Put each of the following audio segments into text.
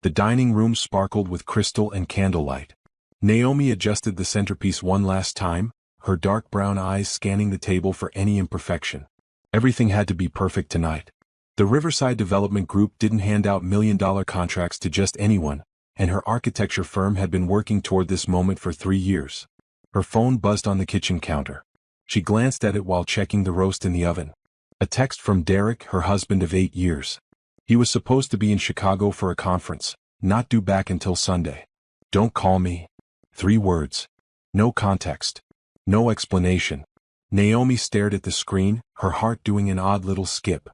The dining room sparkled with crystal and candlelight. Naomi adjusted the centerpiece one last time, her dark brown eyes scanning the table for any imperfection. Everything had to be perfect tonight. The Riverside Development Group didn't hand out million-dollar contracts to just anyone, and her architecture firm had been working toward this moment for 3 years. Her phone buzzed on the kitchen counter. She glanced at it while checking the roast in the oven. A text from Derek, her husband of 8 years. He was supposed to be in Chicago for a conference, not due back until Sunday. Don't call me. 3 words. No context. No explanation. Naomi stared at the screen, her heart doing an odd little skip.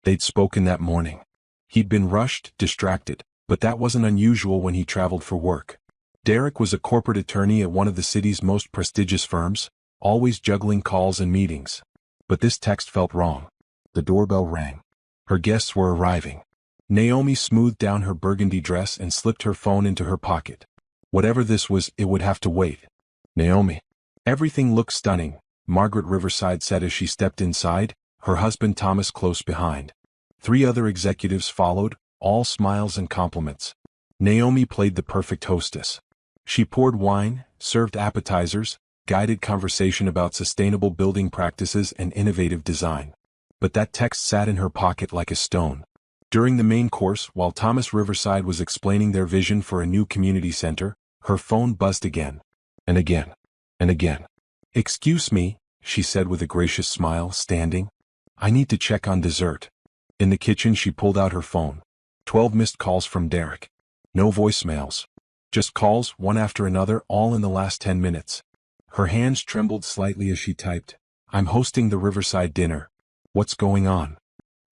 They'd spoken that morning. He'd been rushed, distracted, but that wasn't unusual when he traveled for work. Derek was a corporate attorney at one of the city's most prestigious firms, always juggling calls and meetings. But this text felt wrong. The doorbell rang. Her guests were arriving. Naomi smoothed down her burgundy dress and slipped her phone into her pocket. Whatever this was, it would have to wait. Naomi. Everything looked stunning, Margaret Riverside said as she stepped inside, her husband Thomas close behind. 3 other executives followed, all smiles and compliments. Naomi played the perfect hostess. She poured wine, served appetizers, guided conversation about sustainable building practices and innovative design. But that text sat in her pocket like a stone. During the main course, while Thomas Riverside was explaining their vision for a new community center, her phone buzzed again. And again. And again. "Excuse me," she said with a gracious smile, standing. "I need to check on dessert." In the kitchen she pulled out her phone. 12 missed calls from Derek. No voicemails. Just calls, one after another, all in the last 10 minutes. Her hands trembled slightly as she typed, "I'm hosting the Riverside dinner. What's going on?"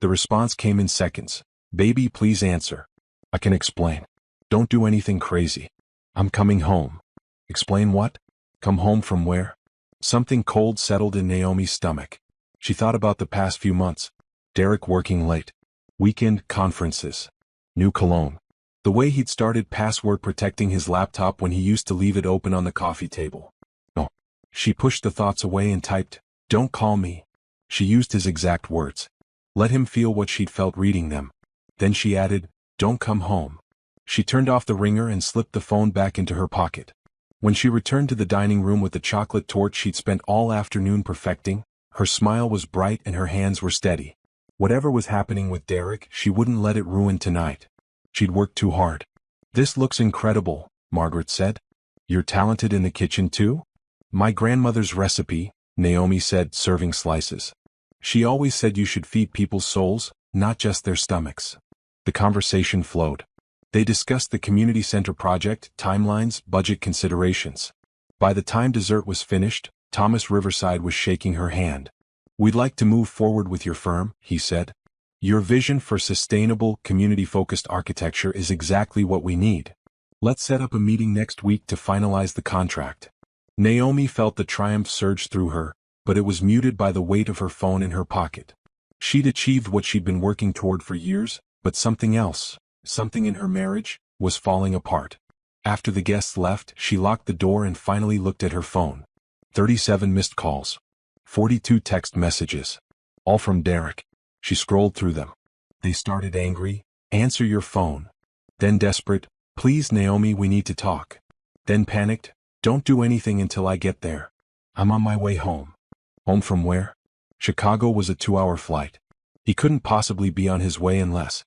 The response came in seconds. "Baby, please answer." "I can explain. Don't do anything crazy. I'm coming home." "Explain what? Come home from where?" Something cold settled in Naomi's stomach. She thought about the past few months. Derek working late. Weekend conferences. New cologne. The way he'd started password protecting his laptop when he used to leave it open on the coffee table. No. She pushed the thoughts away and typed, "Don't call me." She used his exact words. Let him feel what she'd felt reading them. Then she added, "Don't come home." She turned off the ringer and slipped the phone back into her pocket. When she returned to the dining room with the chocolate torch she'd spent all afternoon perfecting, her smile was bright and her hands were steady. Whatever was happening with Derek, she wouldn't let it ruin tonight. She'd worked too hard. "This looks incredible," Margaret said. "You're talented in the kitchen too?" "My grandmother's recipe," Naomi said, serving slices. "She always said you should feed people's souls, not just their stomachs." The conversation flowed. They discussed the community center project, timelines, budget considerations. By the time dessert was finished, Thomas Riverside was shaking her hand. "We'd like to move forward with your firm," he said. "Your vision for sustainable, community-focused architecture is exactly what we need. Let's set up a meeting next week to finalize the contract." Naomi felt the triumph surge through her, but it was muted by the weight of her phone in her pocket. She'd achieved what she'd been working toward for years, but something else, something in her marriage, was falling apart. After the guests left, she locked the door and finally looked at her phone. 37 missed calls. 42 text messages. All from Derek. She scrolled through them. They started angry, "Answer your phone." Then desperate, "Please Naomi, we need to talk." Then panicked, "Don't do anything until I get there. I'm on my way home." Home from where? Chicago was a 2-hour flight. He couldn't possibly be on his way unless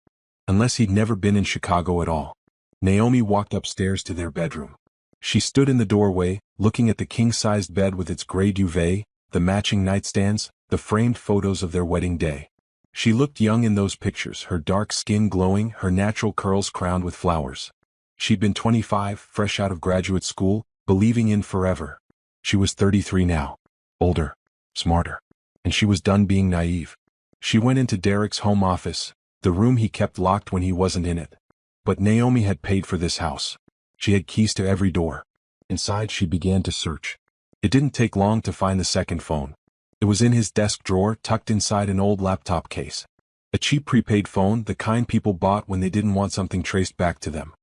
he'd never been in Chicago at all. Naomi walked upstairs to their bedroom. She stood in the doorway, looking at the king-sized bed with its gray duvet, the matching nightstands, the framed photos of their wedding day. She looked young in those pictures, her dark skin glowing, her natural curls crowned with flowers. She'd been 25, fresh out of graduate school, believing in forever. She was 33 now. Older. Smarter. And she was done being naive. She went into Derek's home office, the room he kept locked when he wasn't in it. But Naomi had paid for this house. She had keys to every door. Inside she began to search. It didn't take long to find the second phone. It was in his desk drawer, tucked inside an old laptop case. A cheap prepaid phone, the kind people bought when they didn't want something traced back to them.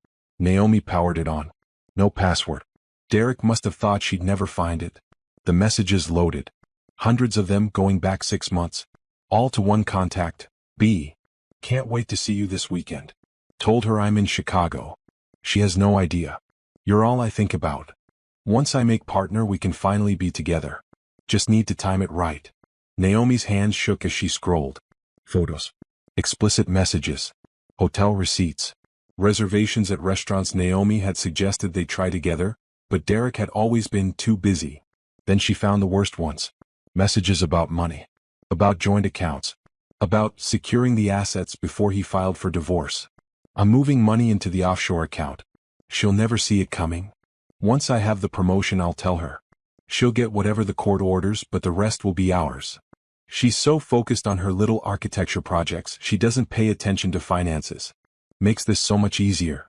Naomi powered it on. No password. Derek must have thought she'd never find it. The messages loaded. Hundreds of them going back 6 months. All to one contact. B. Can't wait to see you this weekend. Told her I'm in Chicago. She has no idea. You're all I think about. Once I make partner, we can finally be together. Just need to time it right. Naomi's hands shook as she scrolled. Photos. Explicit messages. Hotel receipts. Reservations at restaurants Naomi had suggested they try together, but Derek had always been too busy. Then she found the worst ones. Messages about money. About joint accounts. About securing the assets before he filed for divorce. I'm moving money into the offshore account. She'll never see it coming. Once I have the promotion, I'll tell her. She'll get whatever the court orders, but the rest will be ours. She's so focused on her little architecture projects, she doesn't pay attention to finances. Makes this so much easier.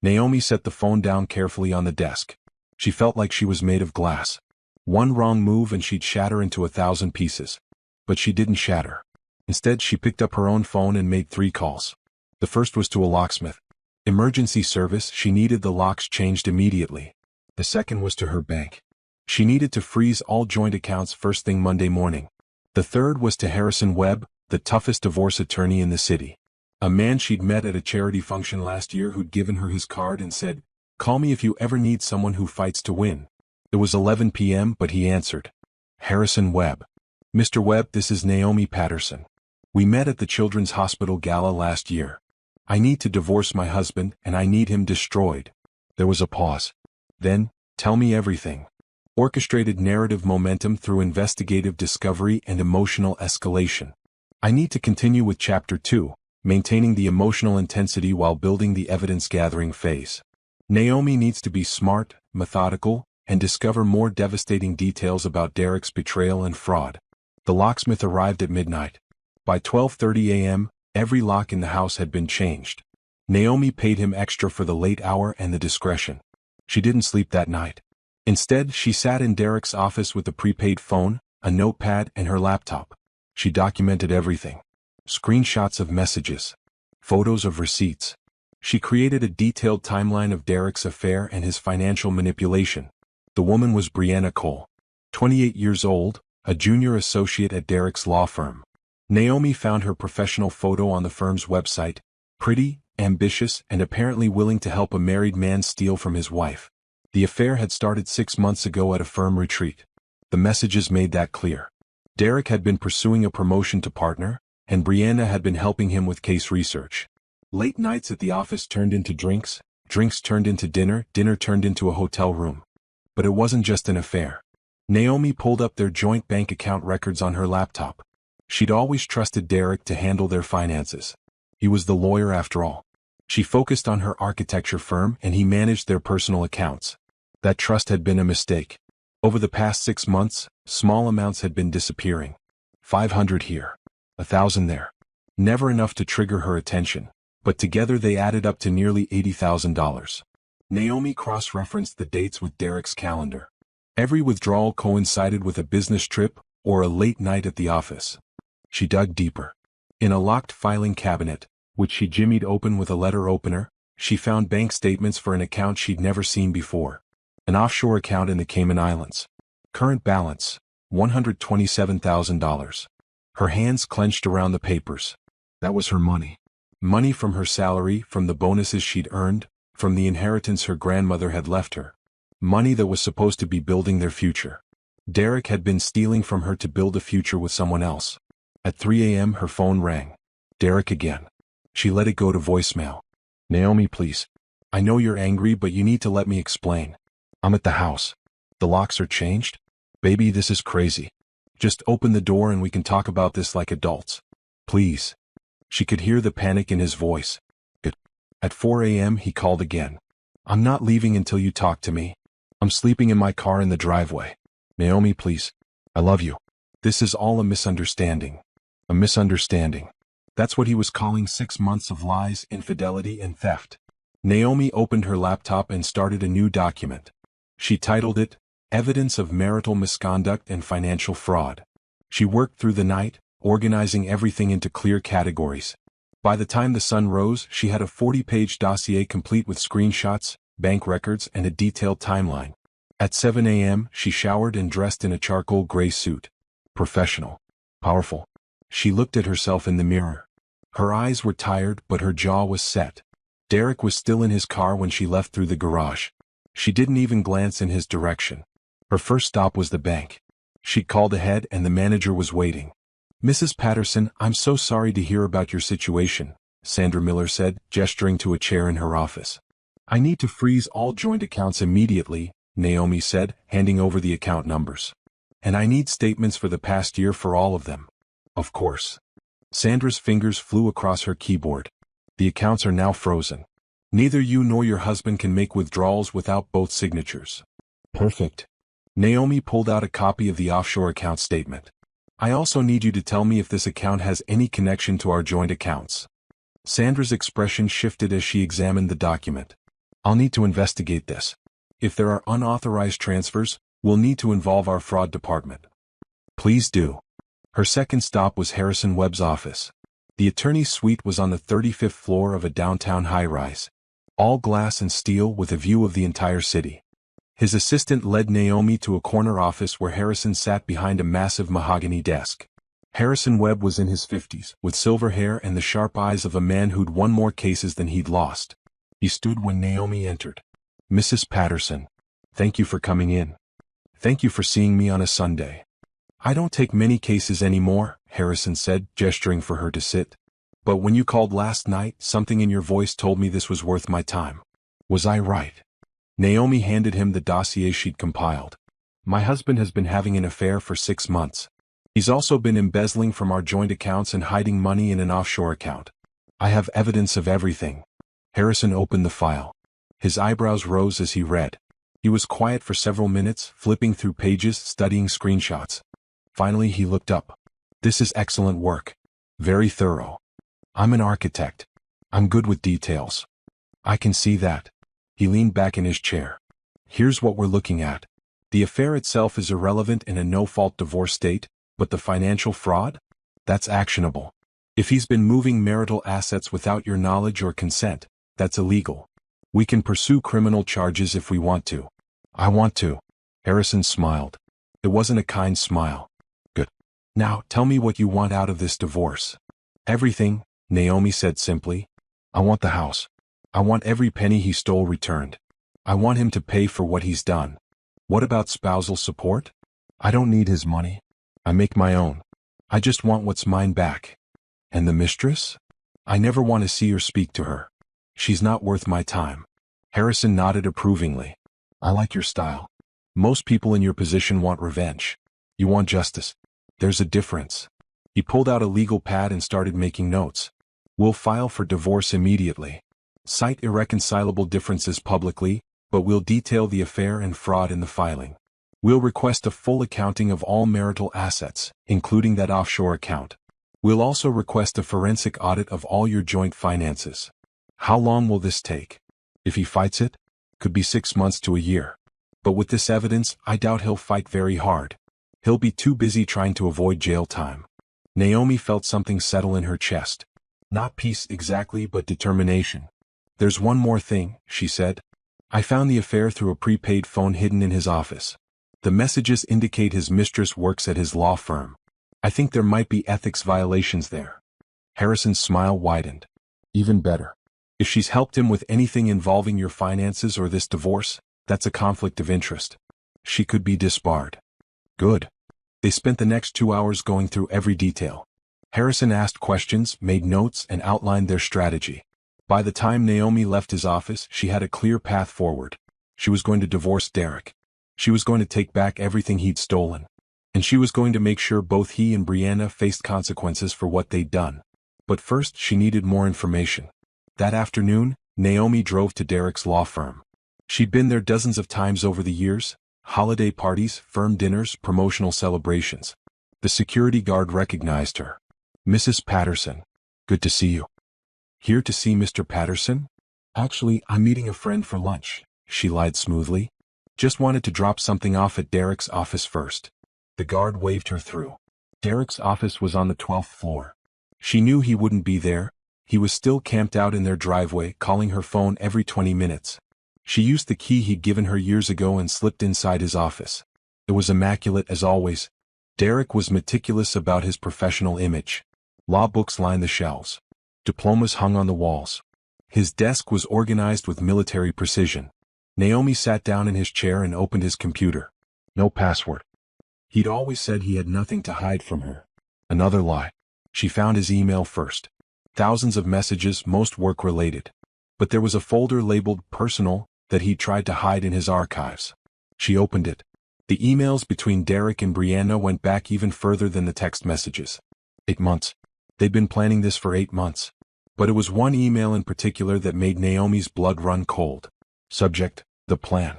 Naomi set the phone down carefully on the desk. She felt like she was made of glass. One wrong move and she'd shatter into 1,000 pieces. But she didn't shatter. Instead, she picked up her own phone and made 3 calls. The first was to a locksmith. Emergency service, she needed the locks changed immediately. The second was to her bank. She needed to freeze all joint accounts first thing Monday morning. The third was to Harrison Webb, the toughest divorce attorney in the city. A man she'd met at a charity function last year who'd given her his card and said, "Call me if you ever need someone who fights to win." It was 11 p.m., but he answered. Harrison Webb. "Mr. Webb, this is Naomi Patterson. We met at the Children's Hospital Gala last year. I need to divorce my husband, and I need him destroyed." There was a pause. Then, "Tell me everything." Orchestrated narrative momentum through investigative discovery and emotional escalation. I need to continue with Chapter 2, maintaining the emotional intensity while building the evidence-gathering phase. Naomi needs to be smart, methodical, and discover more devastating details about Derek's betrayal and fraud. The locksmith arrived at midnight. By 12:30 a.m., every lock in the house had been changed. Naomi paid him extra for the late hour and the discretion. She didn't sleep that night. Instead, she sat in Derek's office with a prepaid phone, a notepad, and her laptop. She documented everything. Screenshots of messages. Photos of receipts. She created a detailed timeline of Derek's affair and his financial manipulation. The woman was Brianna Cole. 28 years old, a junior associate at Derek's law firm. Naomi found her professional photo on the firm's website. Pretty, ambitious, and apparently willing to help a married man steal from his wife. The affair had started 6 months ago at a firm retreat. The messages made that clear. Derek had been pursuing a promotion to partner, and Brianna had been helping him with case research. Late nights at the office turned into drinks, drinks turned into dinner, dinner turned into a hotel room. But it wasn't just an affair. Naomi pulled up their joint bank account records on her laptop. She'd always trusted Derek to handle their finances. He was the lawyer after all. She focused on her architecture firm and he managed their personal accounts. That trust had been a mistake. Over the past 6 months, small amounts had been disappearing. 500 here. 1,000 there. Never enough to trigger her attention, but together they added up to nearly $80,000. Naomi cross-referenced the dates with Derek's calendar. Every withdrawal coincided with a business trip or a late night at the office. She dug deeper. In a locked filing cabinet, which she jimmied open with a letter opener, she found bank statements for an account she'd never seen before. An offshore account in the Cayman Islands. Current balance, $127,000. Her hands clenched around the papers. That was her money. Money from her salary, from the bonuses she'd earned, from the inheritance her grandmother had left her. Money that was supposed to be building their future. Derek had been stealing from her to build a future with someone else. At 3 a.m. her phone rang. Derek again. She let it go to voicemail. "Naomi, please. I know you're angry, but you need to let me explain. I'm at the house. The locks are changed? Baby, this is crazy. Just open the door and we can talk about this like adults. Please." She could hear the panic in his voice. At 4 a.m. he called again. "I'm not leaving until you talk to me. I'm sleeping in my car in the driveway. Naomi, please. I love you. This is all a misunderstanding. A misunderstanding." That's what he was calling 6 months of lies, infidelity, and theft. Naomi opened her laptop and started a new document. She titled it, Evidence of Marital Misconduct and Financial Fraud. She worked through the night, organizing everything into clear categories. By the time the sun rose, she had a 40-page dossier complete with screenshots, bank records, and a detailed timeline. At 7 a.m., she showered and dressed in a charcoal gray suit. Professional. Powerful. She looked at herself in the mirror. Her eyes were tired, but her jaw was set. Derek was still in his car when she left through the garage. She didn't even glance in his direction. Her first stop was the bank. She called ahead and the manager was waiting. "Mrs. Patterson, I'm so sorry to hear about your situation," Sandra Miller said, gesturing to a chair in her office. "I need to freeze all joint accounts immediately," Naomi said, handing over the account numbers. "And I need statements for the past year for all of them." "Of course." Sandra's fingers flew across her keyboard. "The accounts are now frozen. Neither you nor your husband can make withdrawals without both signatures." "Perfect." Naomi pulled out a copy of the offshore account statement. "I also need you to tell me if this account has any connection to our joint accounts." Sandra's expression shifted as she examined the document. "I'll need to investigate this. If there are unauthorized transfers, we'll need to involve our fraud department." "Please do." Her second stop was Harrison Webb's office. The attorney's suite was on the 35th floor of a downtown high-rise. All glass and steel with a view of the entire city. His assistant led Naomi to a corner office where Harrison sat behind a massive mahogany desk. Harrison Webb was in his 50s, with silver hair and the sharp eyes of a man who'd won more cases than he'd lost. He stood when Naomi entered. "Mrs. Patterson, thank you for coming in. Thank you for seeing me on a Sunday." "I don't take many cases anymore," Harrison said, gesturing for her to sit. "But when you called last night, something in your voice told me this was worth my time. Was I right?" Naomi handed him the dossier she'd compiled. "My husband has been having an affair for 6 months. He's also been embezzling from our joint accounts and hiding money in an offshore account. I have evidence of everything." Harrison opened the file. His eyebrows rose as he read. He was quiet for several minutes, flipping through pages, studying screenshots. Finally he looked up. "This is excellent work. Very thorough. I'm an architect. I'm good with details. I can see that." He leaned back in his chair. "Here's what we're looking at. The affair itself is irrelevant in a no-fault divorce state, but the financial fraud? That's actionable. If he's been moving marital assets without your knowledge or consent, that's illegal. We can pursue criminal charges if we want to." "I want to." Harrison smiled. It wasn't a kind smile. "Good. Now, tell me what you want out of this divorce." "Everything," Naomi said simply. "I want the house. I want every penny he stole returned. I want him to pay for what he's done." "What about spousal support?" "I don't need his money. I make my own. I just want what's mine back." "And the mistress?" "I never want to see or speak to her. She's not worth my time." Harrison nodded approvingly. "I like your style. Most people in your position want revenge. You want justice. There's a difference." He pulled out a legal pad and started making notes. "We'll file for divorce immediately. Cite irreconcilable differences publicly, but we'll detail the affair and fraud in the filing. We'll request a full accounting of all marital assets, including that offshore account. We'll also request a forensic audit of all your joint finances." "How long will this take?" "If he fights it, could be 6 months to a year. But with this evidence, I doubt he'll fight very hard. He'll be too busy trying to avoid jail time." Naomi felt something settle in her chest. Not peace exactly, but determination. "There's one more thing," she said. "I found the affair through a prepaid phone hidden in his office. The messages indicate his mistress works at his law firm. I think there might be ethics violations there." Harrison's smile widened. "Even better. If she's helped him with anything involving your finances or this divorce, that's a conflict of interest. She could be disbarred." "Good." They spent the next 2 hours going through every detail. Harrison asked questions, made notes, and outlined their strategy. By the time Naomi left his office, she had a clear path forward. She was going to divorce Derek. She was going to take back everything he'd stolen. And she was going to make sure both he and Brianna faced consequences for what they'd done. But first, she needed more information. That afternoon, Naomi drove to Derek's law firm. She'd been there dozens of times over the years: holiday parties, firm dinners, promotional celebrations. The security guard recognized her. "Mrs. Patterson, good to see you." "Here to see Mr. Patterson?" "Actually, I'm meeting a friend for lunch," she lied smoothly. "Just wanted to drop something off at Derek's office first." The guard waved her through. Derek's office was on the 12th floor. She knew he wouldn't be there. He was still camped out in their driveway, calling her phone every 20 minutes. She used the key he'd given her years ago and slipped inside his office. It was immaculate as always. Derek was meticulous about his professional image. Law books lined the shelves. Diplomas hung on the walls. His desk was organized with military precision. Naomi sat down in his chair and opened his computer. No password. He'd always said he had nothing to hide from her. Another lie. She found his email first. Thousands of messages, most work-related. But there was a folder labeled personal that he'd tried to hide in his archives. She opened it. The emails between Derek and Brianna went back even further than the text messages. 8 months. They'd been planning this for 8 months. But it was one email in particular that made Naomi's blood run cold. Subject, the plan.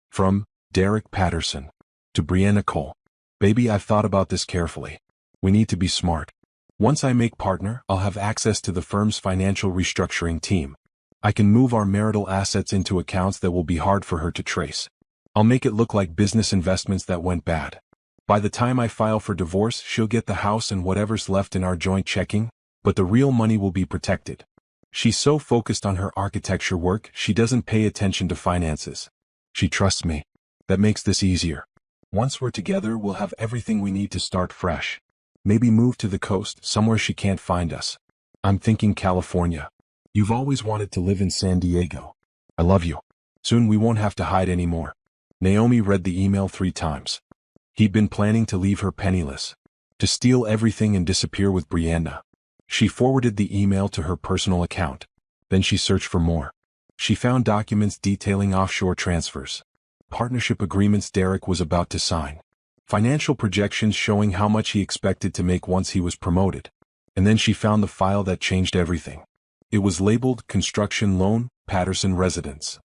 From Derek Patterson to Brianna Cole. Baby, I've thought about this carefully. We need to be smart. Once I make partner, I'll have access to the firm's financial restructuring team. I can move our marital assets into accounts that will be hard for her to trace. I'll make it look like business investments that went bad. By the time I file for divorce, she'll get the house and whatever's left in our joint checking, but the real money will be protected. She's so focused on her architecture work, she doesn't pay attention to finances. She trusts me. That makes this easier. Once we're together, we'll have everything we need to start fresh. Maybe move to the coast, somewhere she can't find us. I'm thinking California. You've always wanted to live in San Diego. I love you. Soon we won't have to hide anymore. Naomi read the email 3 times. He'd been planning to leave her penniless. To steal everything and disappear with Brianna. She forwarded the email to her personal account. Then she searched for more. She found documents detailing offshore transfers. Partnership agreements Derek was about to sign. Financial projections showing how much he expected to make once he was promoted. And then she found the file that changed everything. It was labeled Construction Loan, Patterson Residence.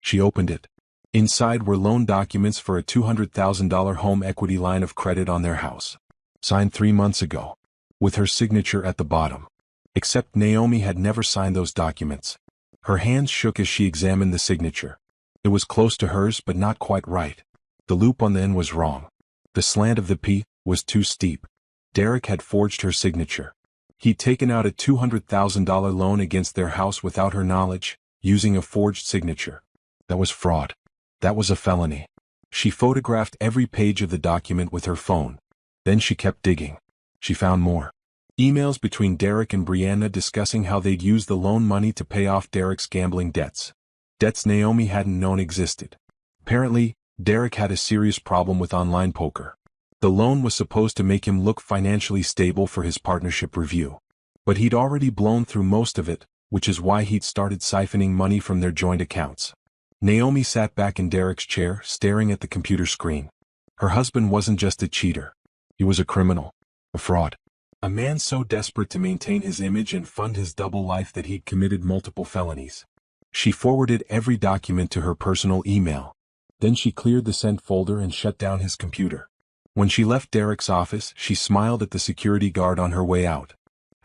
She opened it. Inside were loan documents for a $200,000 home equity line of credit on their house. Signed 3 months ago. With her signature at the bottom. Except Naomi had never signed those documents. Her hands shook as she examined the signature. It was close to hers but not quite right. The loop on the N was wrong. The slant of the P was too steep. Derek had forged her signature. He'd taken out a $200,000 loan against their house without her knowledge, using a forged signature. That was fraud. That was a felony. She photographed every page of the document with her phone. Then she kept digging. She found more. Emails between Derek and Brianna discussing how they'd use the loan money to pay off Derek's gambling debts. Debts Naomi hadn't known existed. Apparently, Derek had a serious problem with online poker. The loan was supposed to make him look financially stable for his partnership review. But he'd already blown through most of it, which is why he'd started siphoning money from their joint accounts. Naomi sat back in Derek's chair, staring at the computer screen. Her husband wasn't just a cheater. He was a criminal. A fraud. A man so desperate to maintain his image and fund his double life that he'd committed multiple felonies. She forwarded every document to her personal email. Then she cleared the sent folder and shut down his computer. When she left Derek's office, she smiled at the security guard on her way out.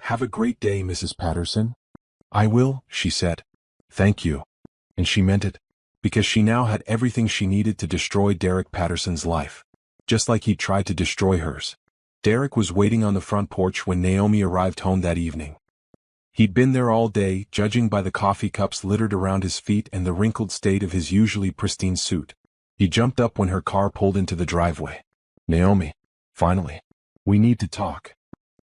"Have a great day, Mrs. Patterson." "I will," she said. "Thank you." And she meant it. Because she now had everything she needed to destroy Derek Patterson's life. Just like he'd tried to destroy hers. Derek was waiting on the front porch when Naomi arrived home that evening. He'd been there all day, judging by the coffee cups littered around his feet and the wrinkled state of his usually pristine suit. He jumped up when her car pulled into the driveway. "Naomi, finally. We need to talk."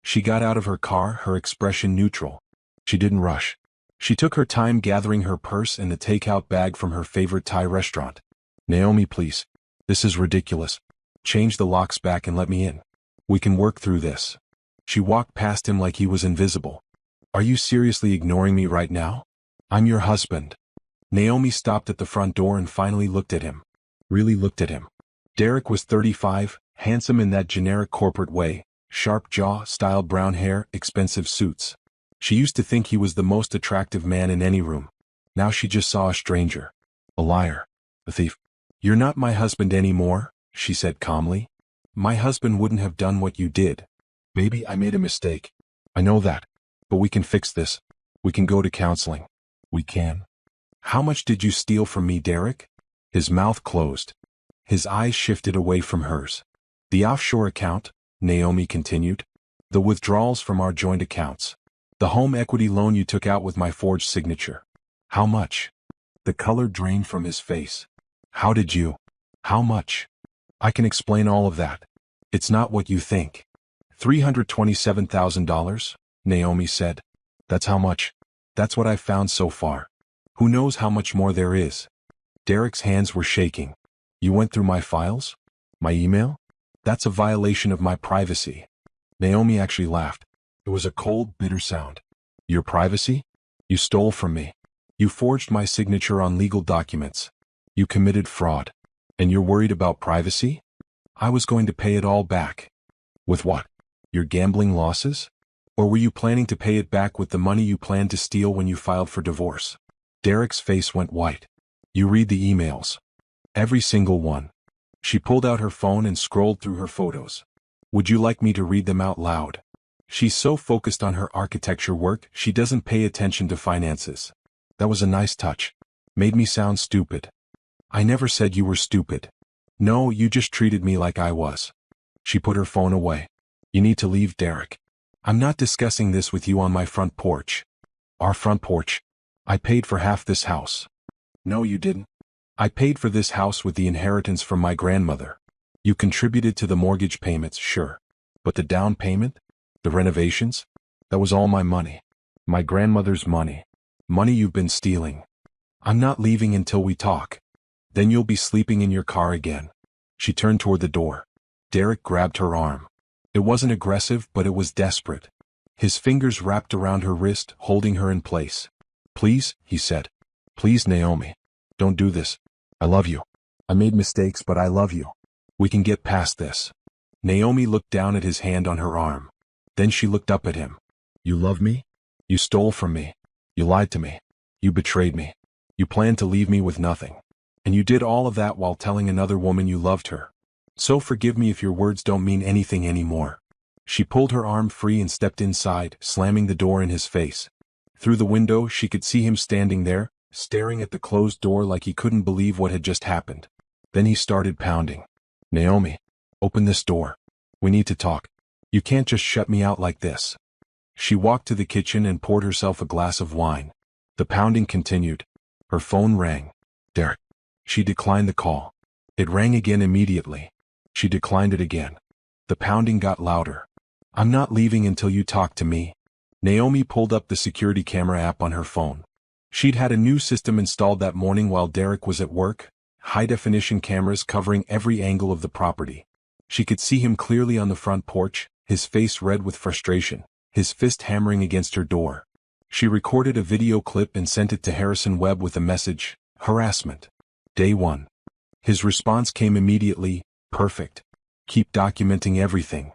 She got out of her car, her expression neutral. She didn't rush. She took her time gathering her purse and the takeout bag from her favorite Thai restaurant. "Naomi, please. This is ridiculous. Change the locks back and let me in. We can work through this." She walked past him like he was invisible. "Are you seriously ignoring me right now? I'm your husband." Naomi stopped at the front door and finally looked at him. Really looked at him. Derek was 35, handsome in that generic corporate way, sharp jaw, styled brown hair, expensive suits. She used to think he was the most attractive man in any room. Now she just saw a stranger. A liar. A thief. "You're not my husband anymore," she said calmly. "My husband wouldn't have done what you did. Baby, I made a mistake. I know that. But we can fix this. We can go to counseling. We can." "How much did you steal from me, Derek?" His mouth closed. His eyes shifted away from hers. "The offshore account," Naomi continued. "The withdrawals from our joint accounts. The home equity loan you took out with my forged signature." "How much?" The color drained from his face. "How did you? How much?" "I can explain all of that. It's not what you think." $327,000, Naomi said. "That's how much?" That's what I've found so far. Who knows how much more there is? Derek's hands were shaking. You went through my files? My email? That's a violation of my privacy. Naomi actually laughed. It was a cold, bitter sound. Your privacy? You stole from me. You forged my signature on legal documents. You committed fraud. And you're worried about privacy? I was going to pay it all back. With what? Your gambling losses? Or were you planning to pay it back with the money you planned to steal when you filed for divorce? Derek's face went white. You read the emails. Every single one. She pulled out her phone and scrolled through her photos. Would you like me to read them out loud? She's so focused on her architecture work, she doesn't pay attention to finances. That was a nice touch. Made me sound stupid. I never said you were stupid. No, you just treated me like I was. She put her phone away. You need to leave, Derek. I'm not discussing this with you on my front porch. Our front porch? I paid for half this house. No, you didn't. I paid for this house with the inheritance from my grandmother. You contributed to the mortgage payments, sure. But the down payment? The renovations? That was all my money. My grandmother's money. Money you've been stealing. I'm not leaving until we talk. Then you'll be sleeping in your car again. She turned toward the door. Derek grabbed her arm. It wasn't aggressive, but it was desperate. His fingers wrapped around her wrist, holding her in place. Please, he said. Please, Naomi. Don't do this. I love you. I made mistakes, but I love you. We can get past this. Naomi looked down at his hand on her arm. Then she looked up at him. You love me? You stole from me. You lied to me. You betrayed me. You planned to leave me with nothing. And you did all of that while telling another woman you loved her. So forgive me if your words don't mean anything anymore. She pulled her arm free and stepped inside, slamming the door in his face. Through the window, she could see him standing there, staring at the closed door like he couldn't believe what had just happened. Then he started pounding. Naomi, open this door. We need to talk. You can't just shut me out like this. She walked to the kitchen and poured herself a glass of wine. The pounding continued. Her phone rang. Derek. She declined the call. It rang again immediately. She declined it again. The pounding got louder. I'm not leaving until you talk to me. Naomi pulled up the security camera app on her phone. She'd had a new system installed that morning while Derek was at work, high-definition cameras covering every angle of the property. She could see him clearly on the front porch, his face red with frustration, his fist hammering against her door. She recorded a video clip and sent it to Harrison Webb with a message, harassment. Day 1. His response came immediately, perfect. Keep documenting everything.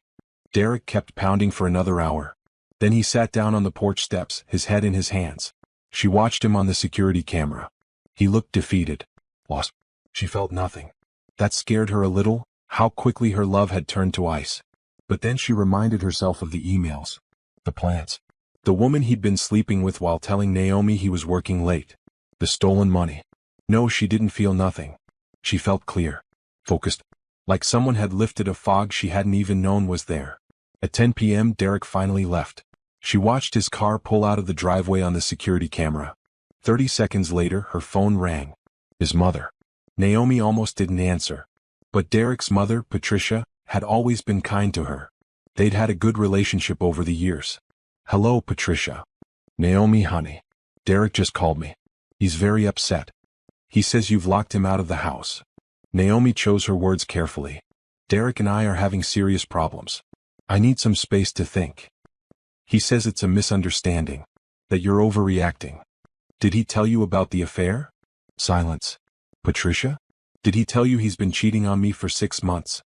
Derek kept pounding for another hour. Then he sat down on the porch steps, his head in his hands. She watched him on the security camera. He looked defeated. Lost. She felt nothing. That scared her a little, how quickly her love had turned to ice. But then she reminded herself of the emails. The plans. The woman he'd been sleeping with while telling Naomi he was working late. The stolen money. No, she didn't feel nothing. She felt clear. Focused. Like someone had lifted a fog she hadn't even known was there. At 10 p.m. Derek finally left. She watched his car pull out of the driveway on the security camera. 30 seconds later, her phone rang. His mother. Naomi almost didn't answer. But Derek's mother, Patricia, had always been kind to her. They'd had a good relationship over the years. Hello, Patricia. Naomi, honey. Derek just called me. He's very upset. He says you've locked him out of the house. Naomi chose her words carefully. Derek and I are having serious problems. I need some space to think. He says it's a misunderstanding. That you're overreacting. Did he tell you about the affair? Silence. Patricia? Did he tell you he's been cheating on me for 6 months?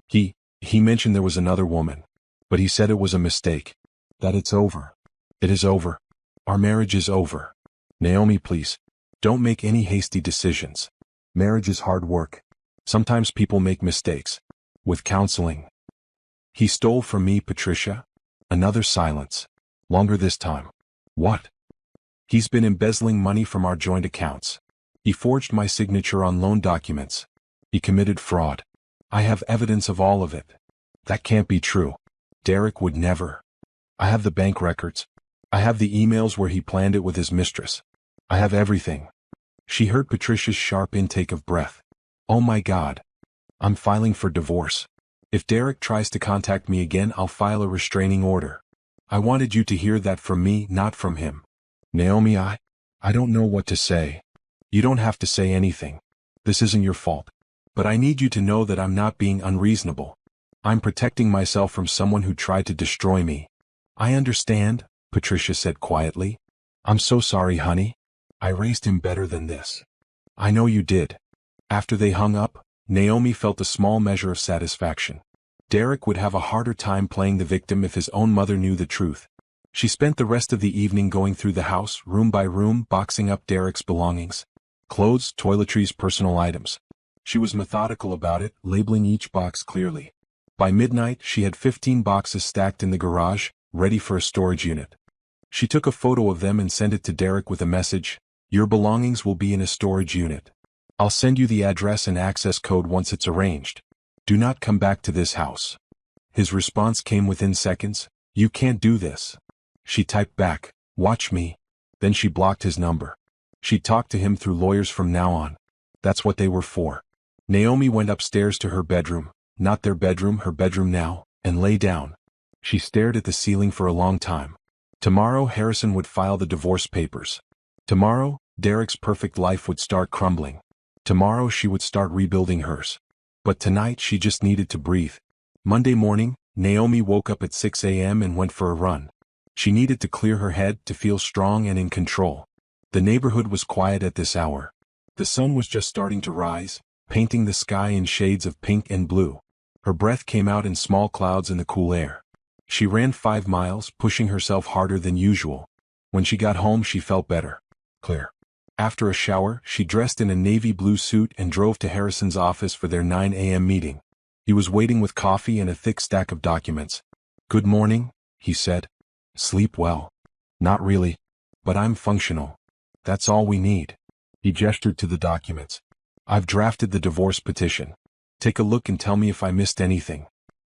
He mentioned there was another woman. But he said it was a mistake. That it's over. It is over. Our marriage is over. Naomi, please. Don't make any hasty decisions. Marriage is hard work. Sometimes people make mistakes. With counseling. He stole from me, Patricia. Another silence. Longer this time. What? He's been embezzling money from our joint accounts. He forged my signature on loan documents. He committed fraud. I have evidence of all of it. That can't be true. Derek would never. I have the bank records. I have the emails where he planned it with his mistress. I have everything. She heard Patricia's sharp intake of breath. Oh my God. I'm filing for divorce. If Derek tries to contact me again, I'll file a restraining order. I wanted you to hear that from me, not from him. Naomi, I don't know what to say. You don't have to say anything. This isn't your fault. But I need you to know that I'm not being unreasonable. I'm protecting myself from someone who tried to destroy me. I understand, Patricia said quietly. I'm so sorry, honey. I raised him better than this. I know you did. After they hung up, Naomi felt a small measure of satisfaction. Derek would have a harder time playing the victim if his own mother knew the truth. She spent the rest of the evening going through the house, room by room, boxing up Derek's belongings. Clothes, toiletries, personal items. She was methodical about it, labeling each box clearly. By midnight, she had 15 boxes stacked in the garage, ready for a storage unit. She took a photo of them and sent it to Derek with a message, "Your belongings will be in a storage unit. I'll send you the address and access code once it's arranged. Do not come back to this house." His response came within seconds, "You can't do this." She typed back, "Watch me." Then she blocked his number. She'd talk to him through lawyers from now on. That's what they were for. Naomi went upstairs to her bedroom, not their bedroom, her bedroom now, and lay down. She stared at the ceiling for a long time. Tomorrow Harrison would file the divorce papers. Tomorrow, Derek's perfect life would start crumbling. Tomorrow she would start rebuilding hers. But tonight she just needed to breathe. Monday morning, Naomi woke up at 6 a.m. and went for a run. She needed to clear her head to feel strong and in control. The neighborhood was quiet at this hour. The sun was just starting to rise, painting the sky in shades of pink and blue. Her breath came out in small clouds in the cool air. She ran 5 miles, pushing herself harder than usual. When she got home she felt better. Clear. After a shower, she dressed in a navy blue suit and drove to Harrison's office for their 9 a.m. meeting. He was waiting with coffee and a thick stack of documents. "Good morning," he said. "Sleep well." "Not really. But I'm functional. That's all we need." He gestured to the documents. "I've drafted the divorce petition. Take a look and tell me if I missed anything."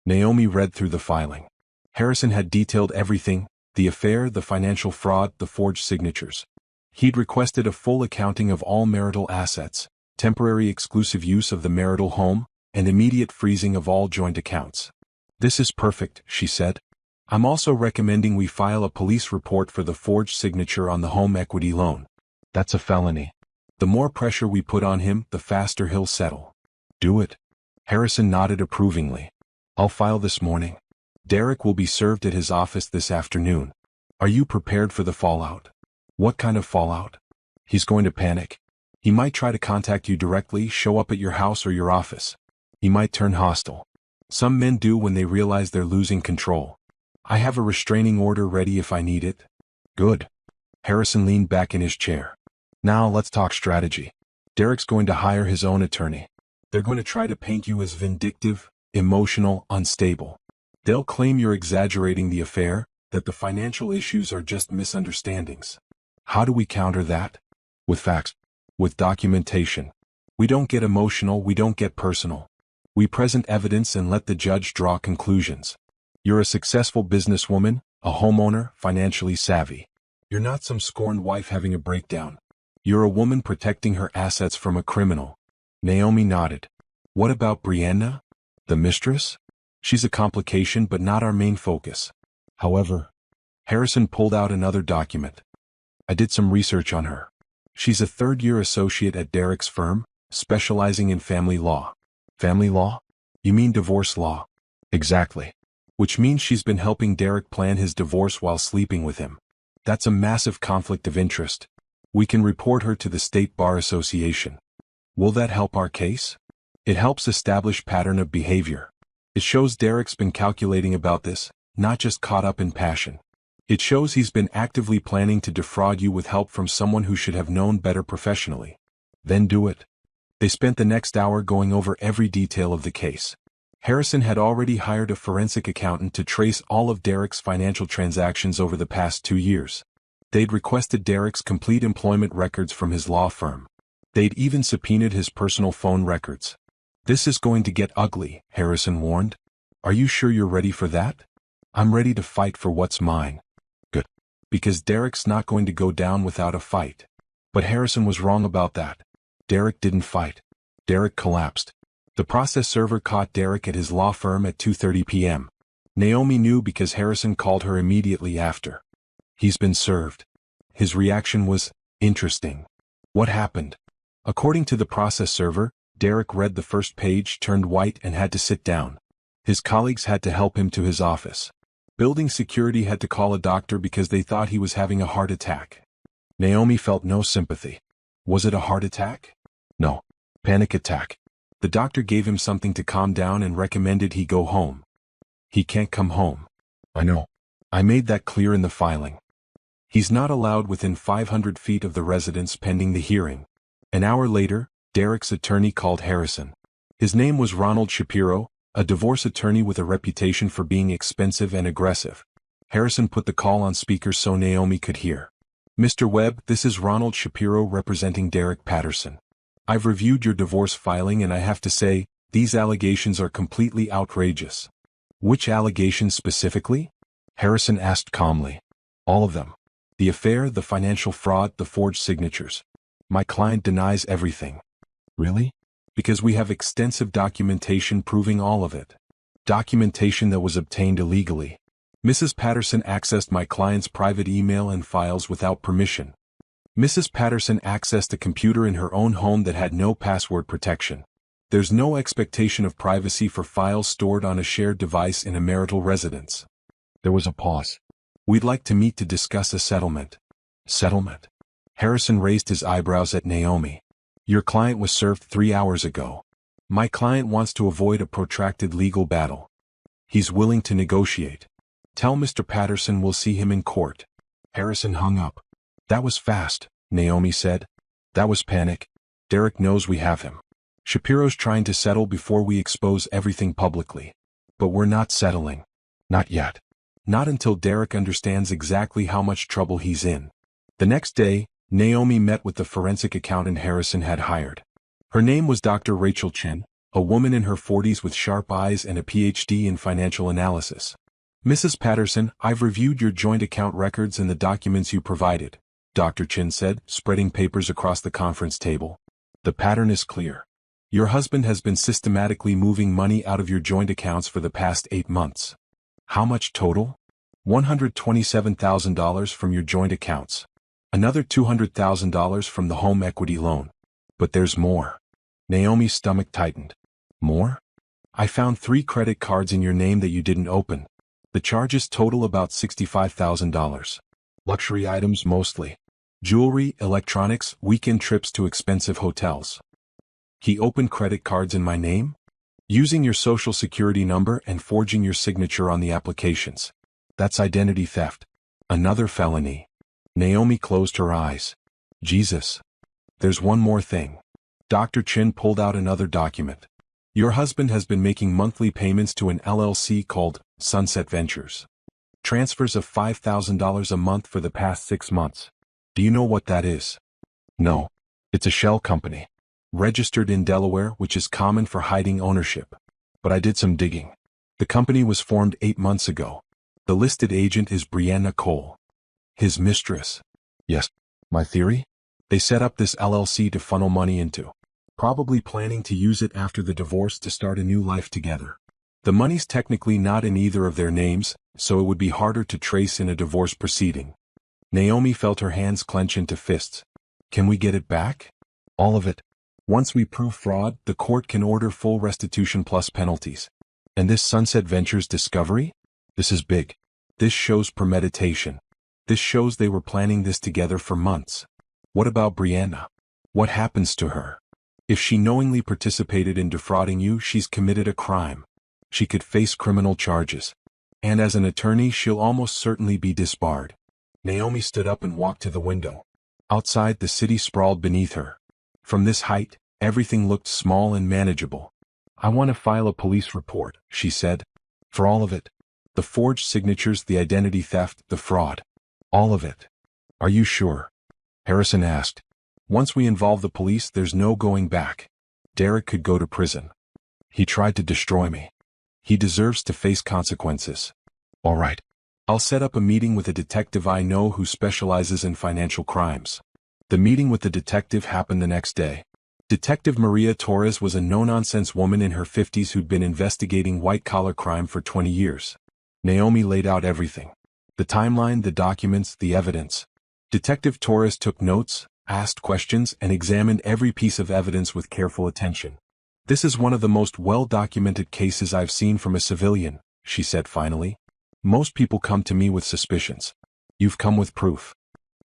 Naomi read through the filing. Harrison had detailed everything: the affair, the financial fraud, the forged signatures. He'd requested a full accounting of all marital assets, temporary exclusive use of the marital home, and immediate freezing of all joint accounts. "This is perfect," she said. "I'm also recommending we file a police report for the forged signature on the home equity loan. That's a felony. The more pressure we put on him, the faster he'll settle." "Do it." Harrison nodded approvingly. "I'll file this morning. Derek will be served at his office this afternoon. Are you prepared for the fallout?" "What kind of fallout?" "He's going to panic. He might try to contact you directly, show up at your house or your office. He might turn hostile. Some men do when they realize they're losing control. I have a restraining order ready if I need it." "Good." Harrison leaned back in his chair. "Now let's talk strategy. Derek's going to hire his own attorney. They're going to try to paint you as vindictive, emotional, unstable. They'll claim you're exaggerating the affair, that the financial issues are just misunderstandings. How do we counter that? With facts. With documentation. We don't get emotional, we don't get personal. We present evidence and let the judge draw conclusions. You're a successful businesswoman, a homeowner, financially savvy. You're not some scorned wife having a breakdown. You're a woman protecting her assets from a criminal." Naomi nodded. "What about Brianna? The mistress? She's a complication but not our main focus. However," Harrison pulled out another document. "I did some research on her. She's a third-year associate at Derek's firm, specializing in family law." "Family law? You mean divorce law?" "Exactly. Which means she's been helping Derek plan his divorce while sleeping with him. That's a massive conflict of interest. We can report her to the State Bar Association." "Will that help our case?" "It helps establish pattern of behavior. It shows Derek's been calculating about this, not just caught up in passion. It shows he's been actively planning to defraud you with help from someone who should have known better professionally." "Then do it." They spent the next hour going over every detail of the case. Harrison had already hired a forensic accountant to trace all of Derek's financial transactions over the past 2 years. They'd requested Derek's complete employment records from his law firm. They'd even subpoenaed his personal phone records. "This is going to get ugly," Harrison warned. "Are you sure you're ready for that?" "I'm ready to fight for what's mine." "Good. Because Derek's not going to go down without a fight." But Harrison was wrong about that. Derek didn't fight. Derek collapsed. The process server caught Derek at his law firm at 2:30 p.m. Naomi knew because Harrison called her immediately after. "He's been served." His reaction was interesting. What happened? According to the process server, Derek read the first page, turned white, and had to sit down. His colleagues had to help him to his office. Building security had to call a doctor because they thought he was having a heart attack. Naomi felt no sympathy. Was it a heart attack? No. Panic attack. The doctor gave him something to calm down and recommended he go home. He can't come home. I know. I made that clear in the filing. He's not allowed within 500 feet of the residence pending the hearing. An hour later, Derek's attorney called Harrison. His name was Ronald Shapiro, a divorce attorney with a reputation for being expensive and aggressive. Harrison put the call on speaker so Naomi could hear. Mr. Webb, this is Ronald Shapiro representing Derek Patterson. I've reviewed your divorce filing and I have to say, these allegations are completely outrageous. Which allegations specifically? Harrison asked calmly. All of them. The affair, the financial fraud, the forged signatures. My client denies everything. Really? Because we have extensive documentation proving all of it. Documentation that was obtained illegally. Mrs. Patterson accessed my client's private email and files without permission. Mrs. Patterson accessed a computer in her own home that had no password protection. There's no expectation of privacy for files stored on a shared device in a marital residence. There was a pause. We'd like to meet to discuss a settlement. Settlement? Harrison raised his eyebrows at Naomi. Your client was served 3 hours ago. My client wants to avoid a protracted legal battle. He's willing to negotiate. Tell Mr. Patterson we'll see him in court. Harrison hung up. That was fast, Naomi said. That was panic. Derek knows we have him. Shapiro's trying to settle before we expose everything publicly. But we're not settling. Not yet. Not until Derek understands exactly how much trouble he's in. The next day, Naomi met with the forensic accountant Harrison had hired. Her name was Dr. Rachel Chin, a woman in her 40s with sharp eyes and a PhD in financial analysis. Mrs. Patterson, I've reviewed your joint account records and the documents you provided, Dr. Chin said, spreading papers across the conference table. The pattern is clear. Your husband has been systematically moving money out of your joint accounts for the past 8 months. How much total? $127,000 from your joint accounts. Another $200,000 from the home equity loan. But there's more. Naomi's stomach tightened. More? I found 3 credit cards in your name that you didn't open. The charges total about $65,000. Luxury items mostly. Jewelry, electronics, weekend trips to expensive hotels. He opened credit cards in my name? Using your social security number and forging your signature on the applications. That's identity theft. Another felony. Naomi closed her eyes. Jesus. There's one more thing. Dr. Chin pulled out another document. Your husband has been making monthly payments to an LLC called Sunset Ventures. Transfers of $5,000 a month for the past 6 months. Do you know what that is? No. It's a shell company. Registered in Delaware, which is common for hiding ownership. But I did some digging. The company was formed 8 months ago. The listed agent is Brianna Cole. His mistress. Yes. My theory? They set up this LLC to funnel money into. Probably planning to use it after the divorce to start a new life together. The money's technically not in either of their names, so it would be harder to trace in a divorce proceeding. Naomi felt her hands clench into fists. Can we get it back? All of it. Once we prove fraud, the court can order full restitution plus penalties. And this Sunset Ventures discovery? This is big. This shows premeditation. This shows they were planning this together for months. What about Brianna? What happens to her? If she knowingly participated in defrauding you, she's committed a crime. She could face criminal charges. And as an attorney, she'll almost certainly be disbarred. Naomi stood up and walked to the window. Outside, the city sprawled beneath her. From this height, everything looked small and manageable. I want to file a police report, she said. For all of it. The forged signatures, the identity theft, the fraud. All of it. Are you sure? Harrison asked. Once we involve the police, there's no going back. Derek could go to prison. He tried to destroy me. He deserves to face consequences. All right. I'll set up a meeting with a detective I know who specializes in financial crimes. The meeting with the detective happened the next day. Detective Maria Torres was a no-nonsense woman in her 50s who'd been investigating white-collar crime for 20 years. Naomi laid out everything. The timeline, the documents, the evidence. Detective Torres took notes, asked questions, and examined every piece of evidence with careful attention. "This is one of the most well-documented cases I've seen from a civilian," she said finally. "Most people come to me with suspicions. You've come with proof.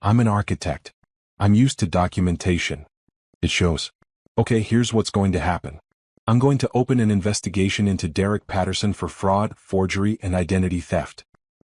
I'm an architect. I'm used to documentation. It shows. Okay, here's what's going to happen. I'm going to open an investigation into Derek Patterson for fraud, forgery, and identity theft.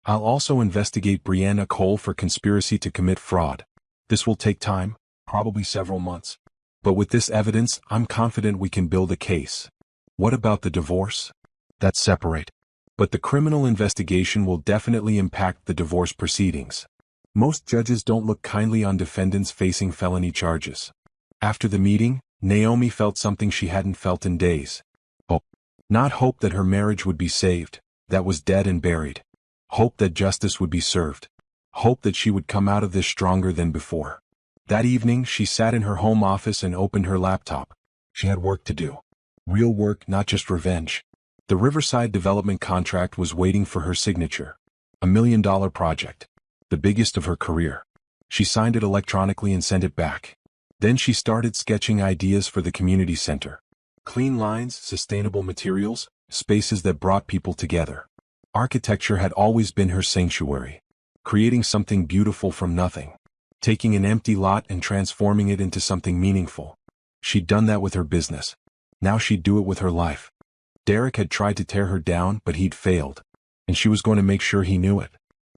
I'll also investigate Brianna Cole for conspiracy to commit fraud. This will take time, probably several months. But with this evidence, I'm confident we can build a case. What about the divorce? That's separate. But the criminal investigation will definitely impact the divorce proceedings. Most judges don't look kindly on defendants facing felony charges." After the meeting, Naomi felt something she hadn't felt in days. Hope. Not hope that her marriage would be saved, that was dead and buried. Hope that justice would be served. Hope that she would come out of this stronger than before. That evening, she sat in her home office and opened her laptop. She had work to do. Real work, not just revenge. The Riverside development contract was waiting for her signature. $1 million project. The biggest of her career. She signed it electronically and sent it back. Then she started sketching ideas for the community center. Clean lines, sustainable materials, spaces that brought people together. Architecture had always been her sanctuary. Creating something beautiful from nothing. Taking an empty lot and transforming it into something meaningful. She'd done that with her business. Now she'd do it with her life. Derek had tried to tear her down, but he'd failed. And she was going to make sure he knew it.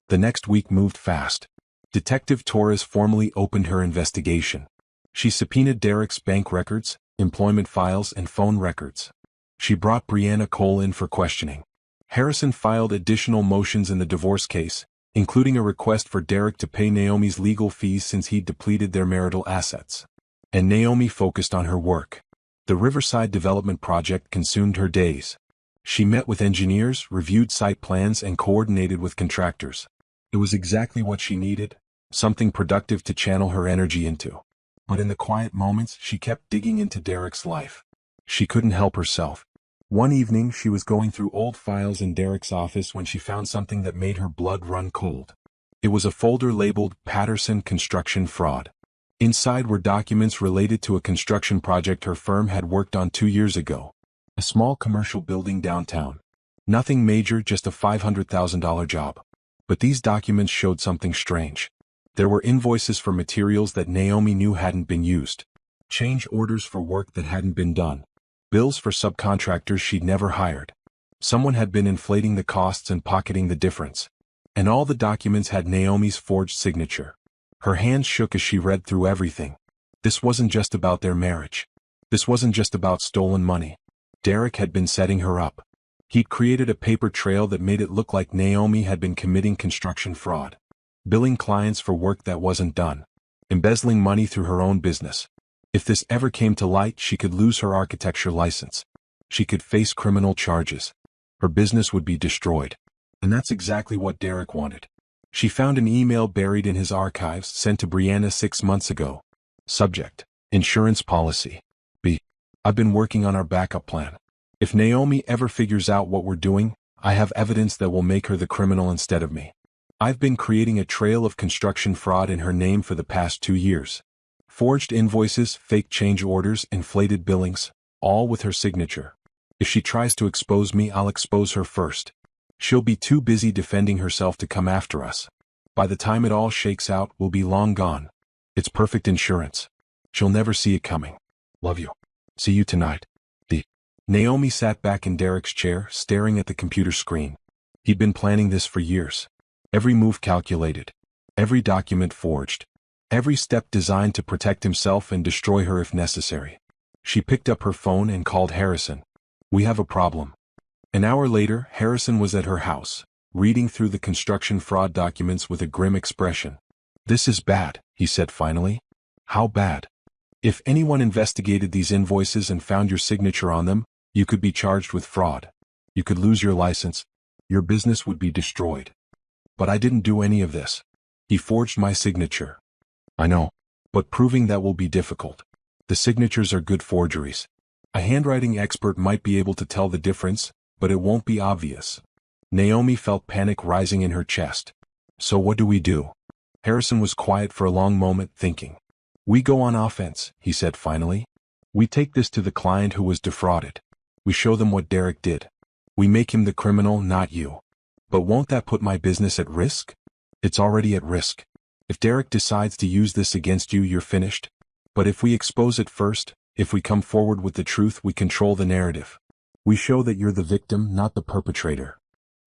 The next week moved fast. Detective Torres formally opened her investigation. She subpoenaed Derek's bank records, employment files, and phone records. She brought Brianna Cole in for questioning. Harrison filed additional motions in the divorce case, including a request for Derek to pay Naomi's legal fees since he'd depleted their marital assets. And Naomi focused on her work. The Riverside development project consumed her days. She met with engineers, reviewed site plans, and coordinated with contractors. It was exactly what she needed, something productive to channel her energy into. But in the quiet moments, she kept digging into Derek's life. She couldn't help herself. One evening, she was going through old files in Derek's office when she found something that made her blood run cold. It was a folder labeled Patterson Construction Fraud. Inside were documents related to a construction project her firm had worked on 2 years ago. A small commercial building downtown. Nothing major, just a $500,000 job. But these documents showed something strange. There were invoices for materials that Naomi knew hadn't been used. Change orders for work that hadn't been done. Bills for subcontractors she'd never hired. Someone had been inflating the costs and pocketing the difference. And all the documents had Naomi's forged signature. Her hands shook as she read through everything. This wasn't just about their marriage. This wasn't just about stolen money. Derek had been setting her up. He'd created a paper trail that made it look like Naomi had been committing construction fraud. Billing clients for work that wasn't done. Embezzling money through her own business. If this ever came to light, she could lose her architecture license. She could face criminal charges. Her business would be destroyed. And that's exactly what Derek wanted. She found an email buried in his archives sent to Brianna 6 months ago. Subject: Insurance policy. B. I've been working on our backup plan. If Naomi ever figures out what we're doing, I have evidence that will make her the criminal instead of me. I've been creating a trail of construction fraud in her name for the past 2 years. Forged invoices, fake change orders, inflated billings, all with her signature. If she tries to expose me, I'll expose her first. She'll be too busy defending herself to come after us. By the time it all shakes out, we'll be long gone. It's perfect insurance. She'll never see it coming. Love you. See you tonight. D. Naomi sat back in Derek's chair, staring at the computer screen. He'd been planning this for years. Every move calculated. Every document forged. Every step designed to protect himself and destroy her if necessary. She picked up her phone and called Harrison. We have a problem. An hour later, Harrison was at her house, reading through the construction fraud documents with a grim expression. This is bad, he said finally. How bad? If anyone investigated these invoices and found your signature on them, you could be charged with fraud. You could lose your license. Your business would be destroyed. But I didn't do any of this. He forged my signature. I know. But proving that will be difficult. The signatures are good forgeries. A handwriting expert might be able to tell the difference, but it won't be obvious. Naomi felt panic rising in her chest. So what do we do? Harrison was quiet for a long moment, thinking. We go on offense, he said finally. We take this to the client who was defrauded. We show them what Derek did. We make him the criminal, not you. But won't that put my business at risk? It's already at risk. If Derek decides to use this against you, you're finished. But if we expose it first, if we come forward with the truth, we control the narrative. We show that you're the victim, not the perpetrator.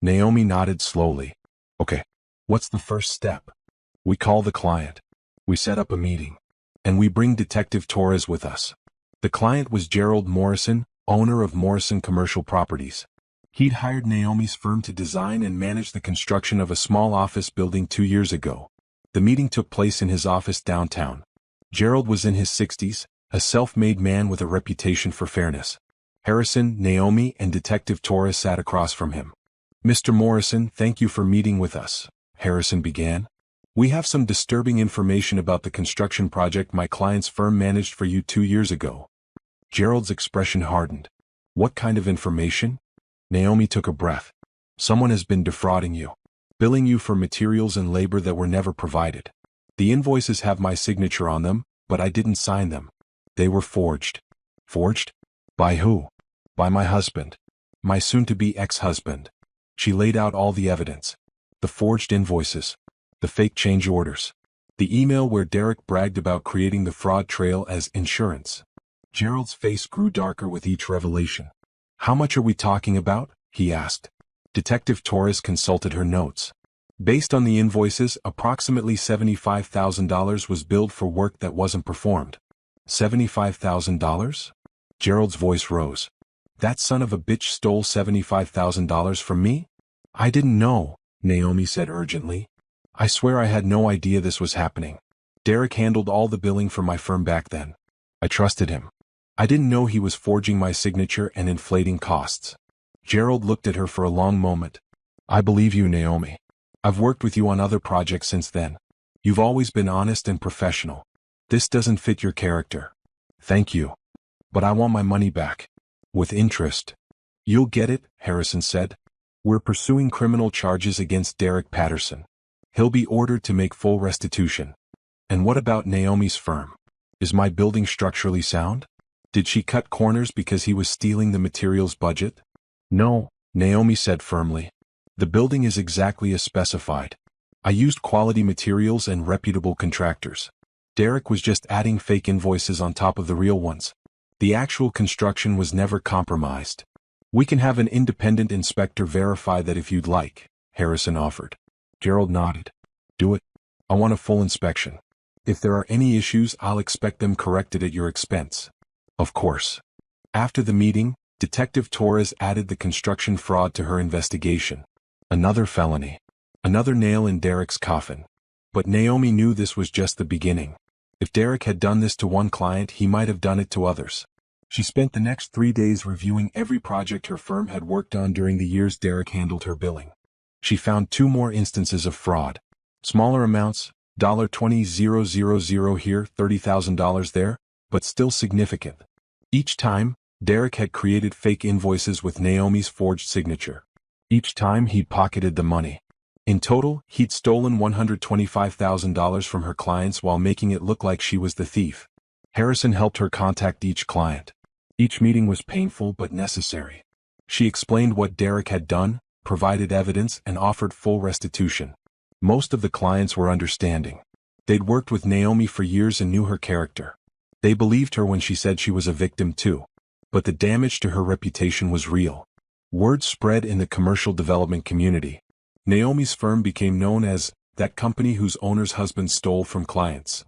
Naomi nodded slowly. Okay. What's the first step? We call the client. We set up a meeting. And we bring Detective Torres with us. The client was Gerald Morrison, owner of Morrison Commercial Properties. He'd hired Naomi's firm to design and manage the construction of a small office building 2 years ago. The meeting took place in his office downtown. Gerald was in his 60s, a self-made man with a reputation for fairness. Harrison, Naomi, and Detective Torres sat across from him. Mr. Morrison, thank you for meeting with us, Harrison began. We have some disturbing information about the construction project my client's firm managed for you 2 years ago. Gerald's expression hardened. What kind of information? Naomi took a breath. Someone has been defrauding you, billing you for materials and labor that were never provided. The invoices have my signature on them, but I didn't sign them. They were forged. Forged? By who? By my husband. My soon-to-be ex-husband. She laid out all the evidence. The forged invoices. The fake change orders. The email where Derek bragged about creating the fraud trail as insurance. Gerald's face grew darker with each revelation. How much are we talking about? He asked. Detective Torres consulted her notes. Based on the invoices, approximately $75,000 was billed for work that wasn't performed. $75,000? Gerald's voice rose. That son of a bitch stole $75,000 from me? I didn't know, Naomi said urgently. I swear I had no idea this was happening. Derek handled all the billing for my firm back then. I trusted him. I didn't know he was forging my signature and inflating costs. Gerald looked at her for a long moment. I believe you, Naomi. I've worked with you on other projects since then. You've always been honest and professional. This doesn't fit your character. Thank you. But I want my money back. With interest. You'll get it, Harrison said. We're pursuing criminal charges against Derek Patterson. He'll be ordered to make full restitution. And what about Naomi's firm? Is my building structurally sound? Did she cut corners because he was stealing the materials budget? No, Naomi said firmly. The building is exactly as specified. I used quality materials and reputable contractors. Derek was just adding fake invoices on top of the real ones. The actual construction was never compromised. We can have an independent inspector verify that if you'd like, Harrison offered. Gerald nodded. Do it. I want a full inspection. If there are any issues, I'll expect them corrected at your expense. Of course. After the meeting, Detective Torres added the construction fraud to her investigation. Another felony. Another nail in Derek's coffin. But Naomi knew this was just the beginning. If Derek had done this to one client, he might have done it to others. She spent the next 3 days reviewing every project her firm had worked on during the years Derek handled her billing. She found 2 more instances of fraud. Smaller amounts, $20,000 here, $30,000 there, but still significant. Each time, Derek had created fake invoices with Naomi's forged signature. Each time he'd pocketed the money. In total, he'd stolen $125,000 from her clients while making it look like she was the thief. Harrison helped her contact each client. Each meeting was painful but necessary. She explained what Derek had done, provided evidence, and offered full restitution. Most of the clients were understanding. They'd worked with Naomi for years and knew her character. They believed her when she said she was a victim too. But the damage to her reputation was real. Word spread in the commercial development community. Naomi's firm became known as that company whose owner's husband stole from clients.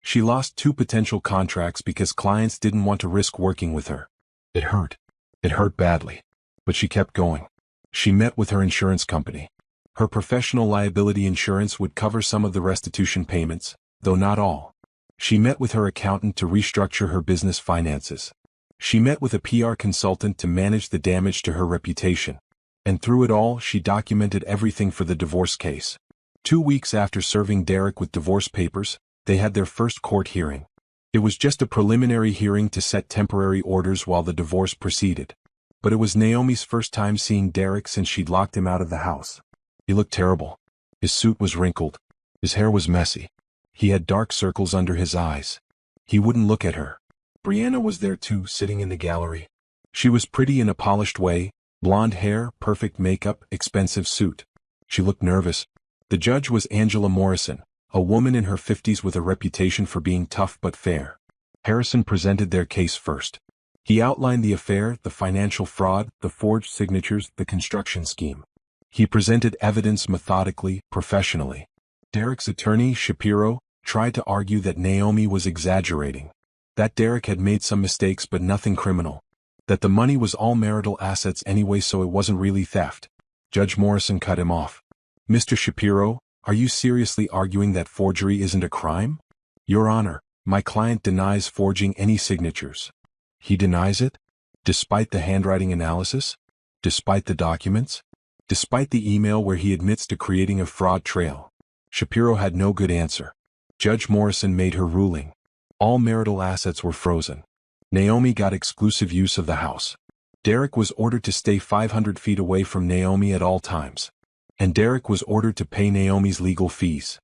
She lost 2 potential contracts because clients didn't want to risk working with her. It hurt. It hurt badly. But she kept going. She met with her insurance company. Her professional liability insurance would cover some of the restitution payments, though not all. She met with her accountant to restructure her business finances. She met with a PR consultant to manage the damage to her reputation. And through it all, she documented everything for the divorce case. 2 weeks after serving Derek with divorce papers, they had their first court hearing. It was just a preliminary hearing to set temporary orders while the divorce proceeded. But it was Naomi's first time seeing Derek since she'd locked him out of the house. He looked terrible. His suit was wrinkled. His hair was messy. He had dark circles under his eyes. He wouldn't look at her. Brianna was there too, sitting in the gallery. She was pretty in a polished way, blonde hair, perfect makeup, expensive suit. She looked nervous. The judge was Angela Morrison, a woman in her 50s with a reputation for being tough but fair. Harrison presented their case first. He outlined the affair, the financial fraud, the forged signatures, the construction scheme. He presented evidence methodically, professionally. Derek's attorney, Shapiro, tried to argue that Naomi was exaggerating. That Derek had made some mistakes but nothing criminal. That the money was all marital assets anyway, so it wasn't really theft. Judge Morrison cut him off. Mr. Shapiro, are you seriously arguing that forgery isn't a crime? Your Honor, my client denies forging any signatures. He denies it? Despite the handwriting analysis? Despite the documents? Despite the email where he admits to creating a fraud trail? Shapiro had no good answer. Judge Morrison made her ruling. All marital assets were frozen. Naomi got exclusive use of the house. Derek was ordered to stay 500 feet away from Naomi at all times. And Derek was ordered to pay Naomi's legal fees.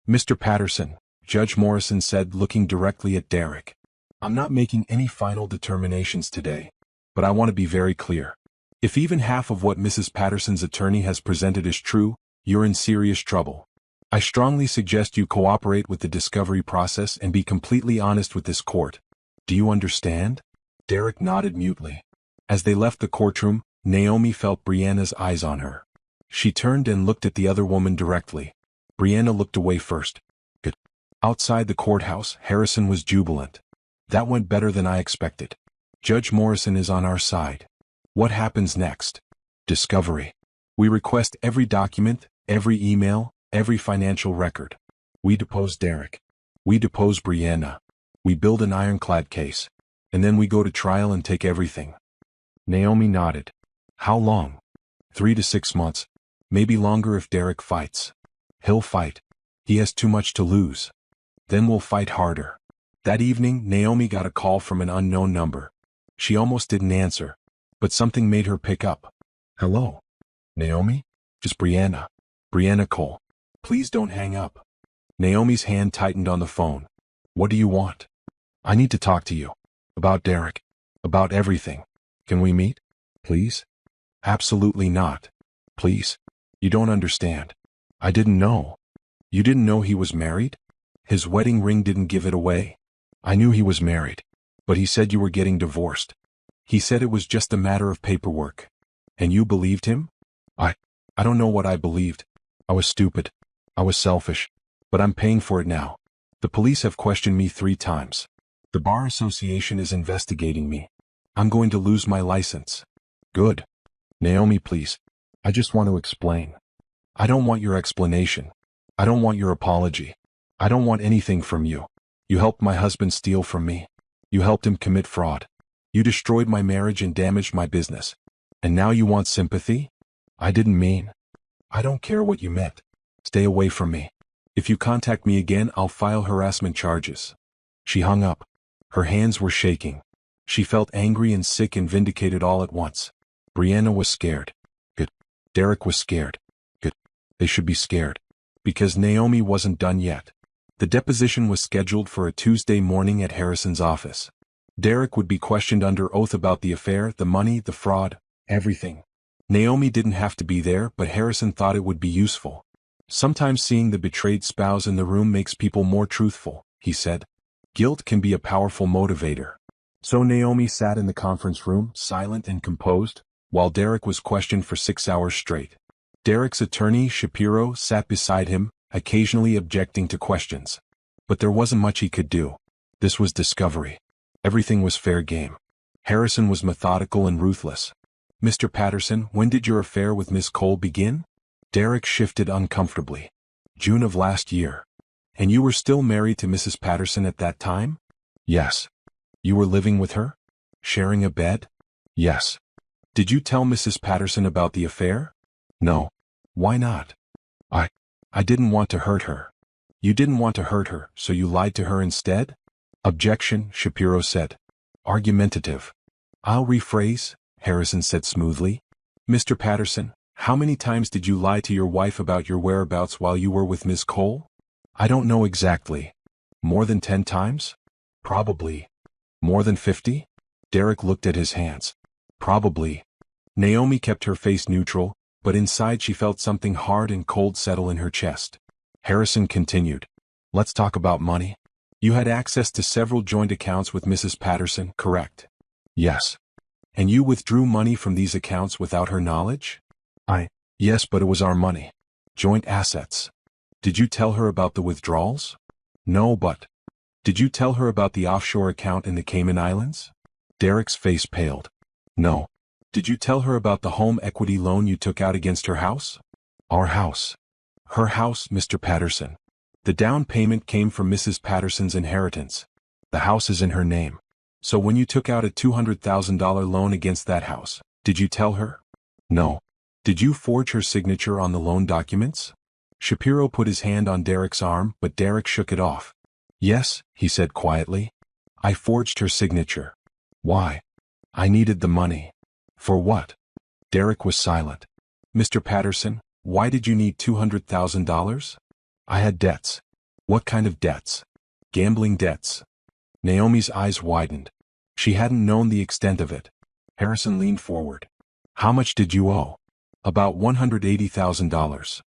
Mr. Patterson, Judge Morrison said, looking directly at Derek. I'm not making any final determinations today, but I want to be very clear. If even half of what Mrs. Patterson's attorney has presented is true, you're in serious trouble. I strongly suggest you cooperate with the discovery process and be completely honest with this court. Do you understand? Derek nodded mutely. As they left the courtroom, Naomi felt Brianna's eyes on her. She turned and looked at the other woman directly. Brianna looked away first. Good. Outside the courthouse, Harrison was jubilant. That went better than I expected. Judge Morrison is on our side. What happens next? Discovery. We request every document, every email, every financial record. We depose Derek. We depose Brianna. We build an ironclad case. And then we go to trial and take everything. Naomi nodded. How long? 3 to 6 months. Maybe longer if Derek fights. He'll fight. He has too much to lose. Then we'll fight harder. That evening, Naomi got a call from an unknown number. She almost didn't answer, but something made her pick up. Hello? Naomi? Just Brianna. Brianna Cole. Please don't hang up. Naomi's hand tightened on the phone. What do you want? I need to talk to you. About Derek. About everything. Can we meet? Please? Absolutely not. Please. You don't understand. I didn't know. You didn't know he was married? His wedding ring didn't give it away. I knew he was married, but he said you were getting divorced. He said it was just a matter of paperwork. And you believed him? I don't know what I believed. I was stupid. I was selfish. But I'm paying for it now. The police have questioned me 3 times. The Bar Association is investigating me. I'm going to lose my license. Good. Naomi, please. I just want to explain. I don't want your explanation. I don't want your apology. I don't want anything from you. You helped my husband steal from me. You helped him commit fraud. You destroyed my marriage and damaged my business. And now you want sympathy? I didn't mean. I don't care what you meant. Stay away from me. If you contact me again, I'll file harassment charges. She hung up. Her hands were shaking. She felt angry and sick and vindicated all at once. Brianna was scared. Good. Derek was scared. Good. They should be scared. Because Naomi wasn't done yet. The deposition was scheduled for a Tuesday morning at Harrison's office. Derek would be questioned under oath about the affair, the money, the fraud, everything. Naomi didn't have to be there, but Harrison thought it would be useful. Sometimes seeing the betrayed spouse in the room makes people more truthful, he said. Guilt can be a powerful motivator. So Naomi sat in the conference room, silent and composed, while Derek was questioned for 6 hours straight. Derek's attorney, Shapiro, sat beside him, occasionally objecting to questions. But there wasn't much he could do. This was discovery. Everything was fair game. Harrison was methodical and ruthless. Mr. Patterson, when did your affair with Miss Cole begin? Derek shifted uncomfortably. June of last year. And you were still married to Mrs. Patterson at that time? Yes. You were living with her? Sharing a bed? Yes. Did you tell Mrs. Patterson about the affair? No. Why not? I didn't want to hurt her. You didn't want to hurt her, so you lied to her instead? Objection, Shapiro said. Argumentative. I'll rephrase, Harrison said smoothly. Mr. Patterson, how many times did you lie to your wife about your whereabouts while you were with Miss Cole? I don't know exactly. More than 10 times? Probably. More than 50? Derek looked at his hands. Probably. Naomi kept her face neutral, but inside she felt something hard and cold settle in her chest. Harrison continued. Let's talk about money. You had access to several joint accounts with Mrs. Patterson, correct? Yes. And you withdrew money from these accounts without her knowledge? Yes, but it was our money. Joint assets. Did you tell her about the withdrawals? No, but. Did you tell her about the offshore account in the Cayman Islands? Derek's face paled. No. Did you tell her about the home equity loan you took out against her house? Our house. Her house, Mr. Patterson. The down payment came from Mrs. Patterson's inheritance. The house is in her name. So when you took out a $200,000 loan against that house, did you tell her? No. Did you forge her signature on the loan documents? Shapiro put his hand on Derek's arm, but Derek shook it off. Yes, he said quietly. I forged her signature. Why? I needed the money. For what? Derek was silent. Mr. Patterson, why did you need $200,000? I had debts. What kind of debts? Gambling debts. Naomi's eyes widened. She hadn't known the extent of it. Harrison leaned forward. How much did you owe? About $180,000.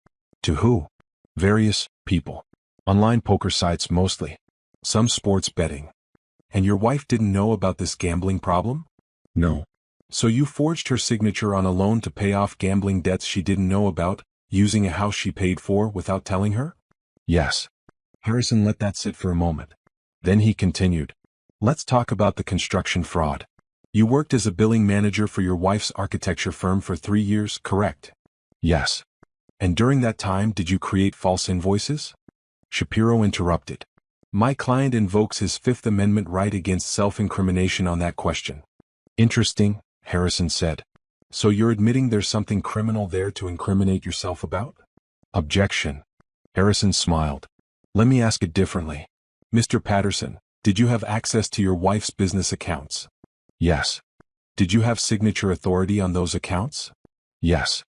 To who? Various people. Online poker sites mostly. Some sports betting. And your wife didn't know about this gambling problem? No. So you forged her signature on a loan to pay off gambling debts she didn't know about, using a house she paid for without telling her? Yes. Harrison let that sit for a moment. Then he continued. Let's talk about the construction fraud. You worked as a billing manager for your wife's architecture firm for 3 years, correct? Yes. And during that time did you create false invoices? Shapiro interrupted. My client invokes his Fifth Amendment right against self-incrimination on that question. Interesting, Harrison said. So you're admitting there's something criminal there to incriminate yourself about? Objection. Harrison smiled. Let me ask it differently. Mr. Patterson, did you have access to your wife's business accounts? Yes. Did you have signature authority on those accounts? Yes.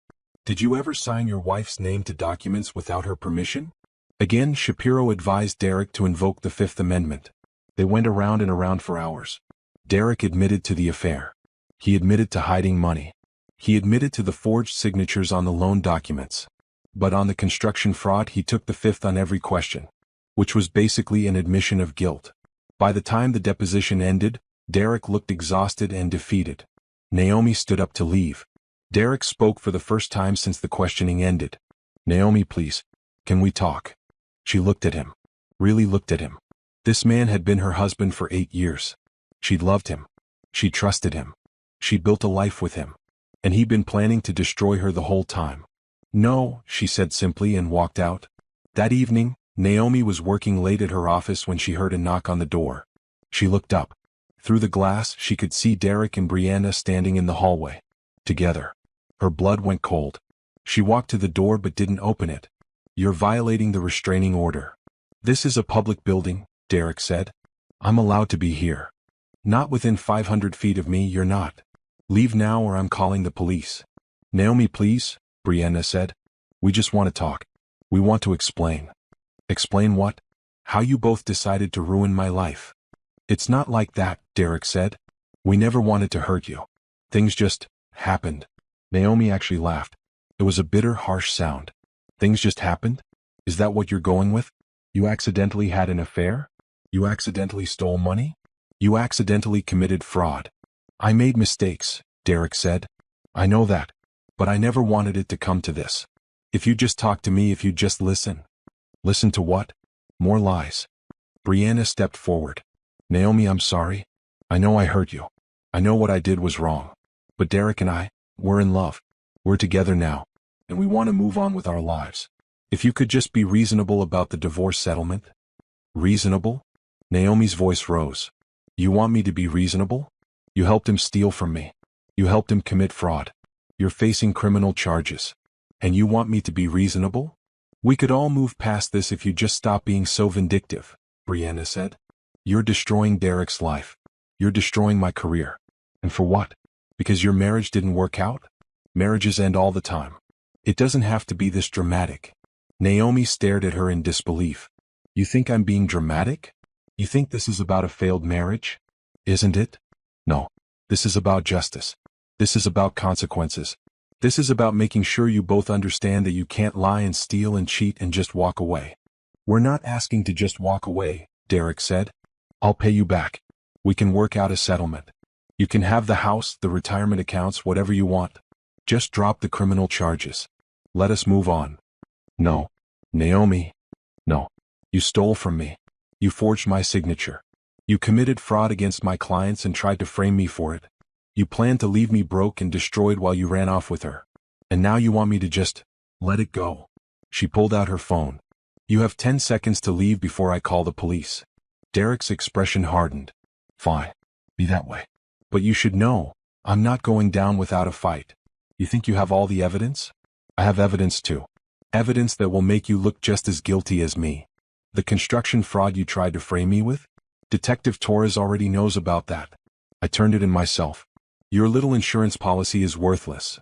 Did you ever sign your wife's name to documents without her permission? Again, Shapiro advised Derek to invoke the Fifth Amendment. They went around and around for hours. Derek admitted to the affair. He admitted to hiding money. He admitted to the forged signatures on the loan documents. But on the construction fraud he took the fifth on every question, which was basically an admission of guilt. By the time the deposition ended, Derek looked exhausted and defeated. Naomi stood up to leave. Derek spoke for the first time since the questioning ended. Naomi, please. Can we talk? She looked at him. Really looked at him. This man had been her husband for 8 years. She'd loved him. She trusted him. She built a life with him. And he'd been planning to destroy her the whole time. No, she said simply and walked out. That evening, Naomi was working late at her office when she heard a knock on the door. She looked up. Through the glass, she could see Derek and Brianna standing in the hallway. Together. Her blood went cold. She walked to the door but didn't open it. You're violating the restraining order. This is a public building, Derek said. I'm allowed to be here. Not within 500 feet of me, you're not. Leave now or I'm calling the police. Naomi, please, Brianna said. We just want to talk. We want to explain. Explain what? How you both decided to ruin my life. It's not like that, Derek said. We never wanted to hurt you. Things just happened. Naomi actually laughed. It was a bitter, harsh sound. Things just happened? Is that what you're going with? You accidentally had an affair? You accidentally stole money? You accidentally committed fraud. I made mistakes, Derek said. I know that. But I never wanted it to come to this. If you just talk to me, if you just listen. Listen to what? More lies. Brianna stepped forward. Naomi, I'm sorry. I know I hurt you. I know what I did was wrong. But Derek and I, we're in love. We're together now. And we want to move on with our lives. If you could just be reasonable about the divorce settlement. Reasonable? Naomi's voice rose. You want me to be reasonable? You helped him steal from me. You helped him commit fraud. You're facing criminal charges. And you want me to be reasonable? We could all move past this if you just stop being so vindictive, Brianna said. You're destroying Derek's life. You're destroying my career. And for what? Because your marriage didn't work out? Marriages end all the time. It doesn't have to be this dramatic. Naomi stared at her in disbelief. You think I'm being dramatic? You think this is about a failed marriage? Isn't it? No. This is about justice. This is about consequences. This is about making sure you both understand that you can't lie and steal and cheat and just walk away. We're not asking to just walk away, Derek said. I'll pay you back. We can work out a settlement. You can have the house, the retirement accounts, whatever you want. Just drop the criminal charges. Let us move on. No. Naomi. No. You stole from me. You forged my signature. You committed fraud against my clients and tried to frame me for it. You planned to leave me broke and destroyed while you ran off with her. And now you want me to just let it go. She pulled out her phone. You have 10 seconds to leave before I call the police. Derek's expression hardened. Fine. Be that way. But you should know, I'm not going down without a fight. You think you have all the evidence? I have evidence too. Evidence that will make you look just as guilty as me. The construction fraud you tried to frame me with? Detective Torres already knows about that. I turned it in myself. Your little insurance policy is worthless.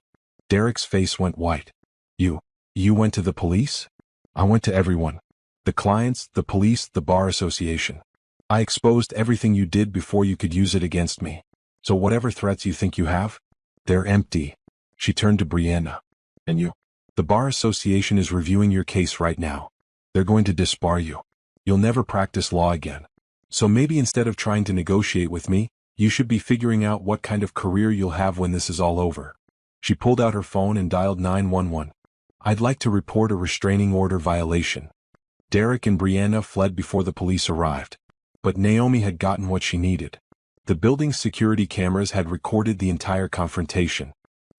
Derek's face went white. You went to the police? I went to everyone. The clients, the police, the bar association. I exposed everything you did before you could use it against me. So whatever threats you think you have, they're empty. She turned to Brianna. And you? The bar association is reviewing your case right now. They're going to disbar you. You'll never practice law again. So maybe instead of trying to negotiate with me, you should be figuring out what kind of career you'll have when this is all over. She pulled out her phone and dialed 911. I'd like to report a restraining order violation. Derek and Brianna fled before the police arrived. But Naomi had gotten what she needed. The building's security cameras had recorded the entire confrontation.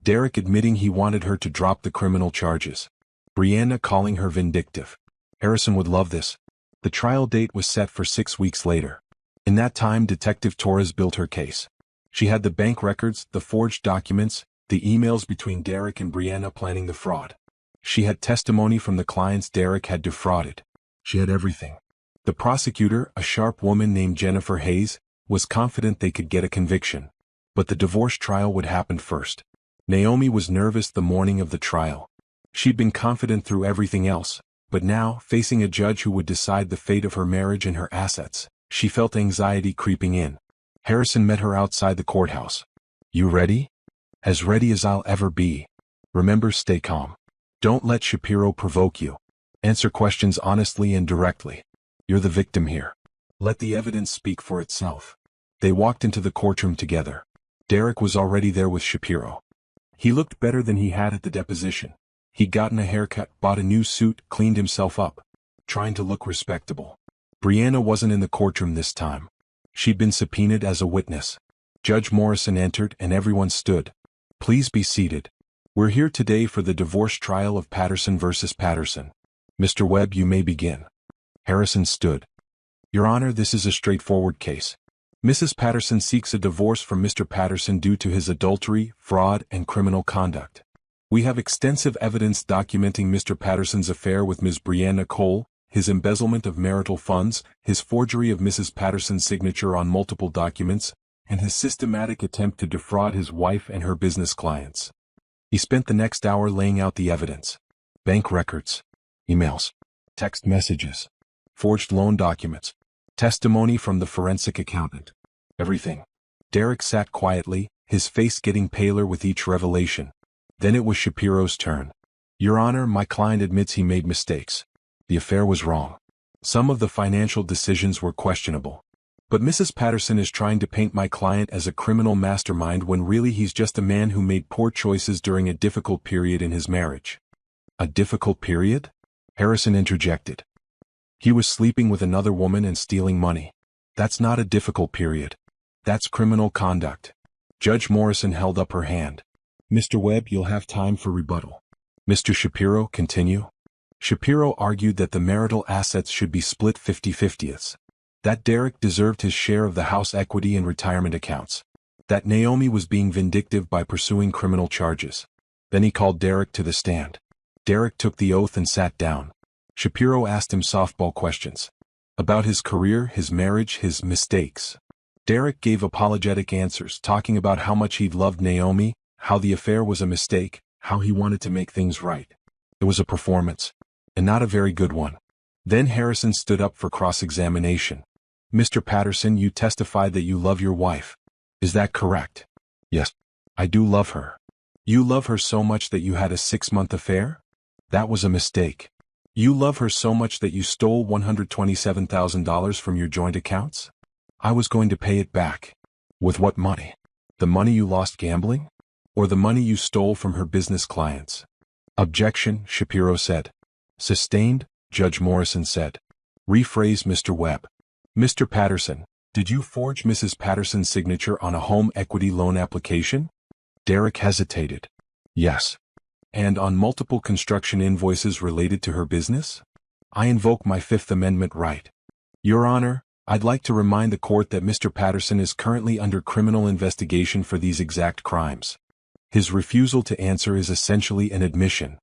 Derek admitting he wanted her to drop the criminal charges. Brianna calling her vindictive. Harrison would love this. The trial date was set for 6 weeks later. In that time, Detective Torres built her case. She had the bank records, the forged documents, the emails between Derek and Brianna planning the fraud. She had testimony from the clients Derek had defrauded. She had everything. The prosecutor, a sharp woman named Jennifer Hayes, was confident they could get a conviction. But the divorce trial would happen first. Naomi was nervous the morning of the trial. She'd been confident through everything else, but now, facing a judge who would decide the fate of her marriage and her assets, she felt anxiety creeping in. Harrison met her outside the courthouse. You ready? As ready as I'll ever be. Remember, stay calm. Don't let Shapiro provoke you. Answer questions honestly and directly. You're the victim here. Let the evidence speak for itself. They walked into the courtroom together. Derek was already there with Shapiro. He looked better than he had at the deposition. He'd gotten a haircut, bought a new suit, cleaned himself up, trying to look respectable. Brianna wasn't in the courtroom this time. She'd been subpoenaed as a witness. Judge Morrison entered and everyone stood. Please be seated. We're here today for the divorce trial of Patterson versus Patterson. Mr. Webb, you may begin. Harrison stood. Your Honor, this is a straightforward case. Mrs. Patterson seeks a divorce from Mr. Patterson due to his adultery, fraud, and criminal conduct. We have extensive evidence documenting Mr. Patterson's affair with Ms. Brianna Cole, his embezzlement of marital funds, his forgery of Mrs. Patterson's signature on multiple documents, and his systematic attempt to defraud his wife and her business clients. He spent the next hour laying out the evidence. Bank records, emails, text messages, forged loan documents, testimony from the forensic accountant. Everything. Derek sat quietly, his face getting paler with each revelation. Then it was Shapiro's turn. Your Honor, my client admits he made mistakes. The affair was wrong. Some of the financial decisions were questionable. But Mrs. Patterson is trying to paint my client as a criminal mastermind when really he's just a man who made poor choices during a difficult period in his marriage. A difficult period? Harrison interjected. He was sleeping with another woman and stealing money. That's not a difficult period. That's criminal conduct. Judge Morrison held up her hand. Mr. Webb, you'll have time for rebuttal. Mr. Shapiro, continue. Shapiro argued that the marital assets should be split 50-50. That Derek deserved his share of the house equity and retirement accounts. That Naomi was being vindictive by pursuing criminal charges. Then he called Derek to the stand. Derek took the oath and sat down. Shapiro asked him softball questions. About his career, his marriage, his mistakes. Derek gave apologetic answers, talking about how much he'd loved Naomi, how the affair was a mistake, how he wanted to make things right. It was a performance. And not a very good one. Then Harrison stood up for cross-examination. Mr. Patterson, you testified that you love your wife. Is that correct? Yes. I do love her. You love her so much that you had a 6-month affair? That was a mistake. You love her so much that you stole $127,000 from your joint accounts? I was going to pay it back. With what money? The money you lost gambling? Or the money you stole from her business clients? Objection, Shapiro said. Sustained, Judge Morrison said. Rephrase, Mr. Webb. Mr. Patterson, did you forge Mrs. Patterson's signature on a home equity loan application? Derek hesitated. Yes. And on multiple construction invoices related to her business? I invoke my Fifth Amendment right. Your Honor, I'd like to remind the court that Mr. Patterson is currently under criminal investigation for these exact crimes. His refusal to answer is essentially an admission.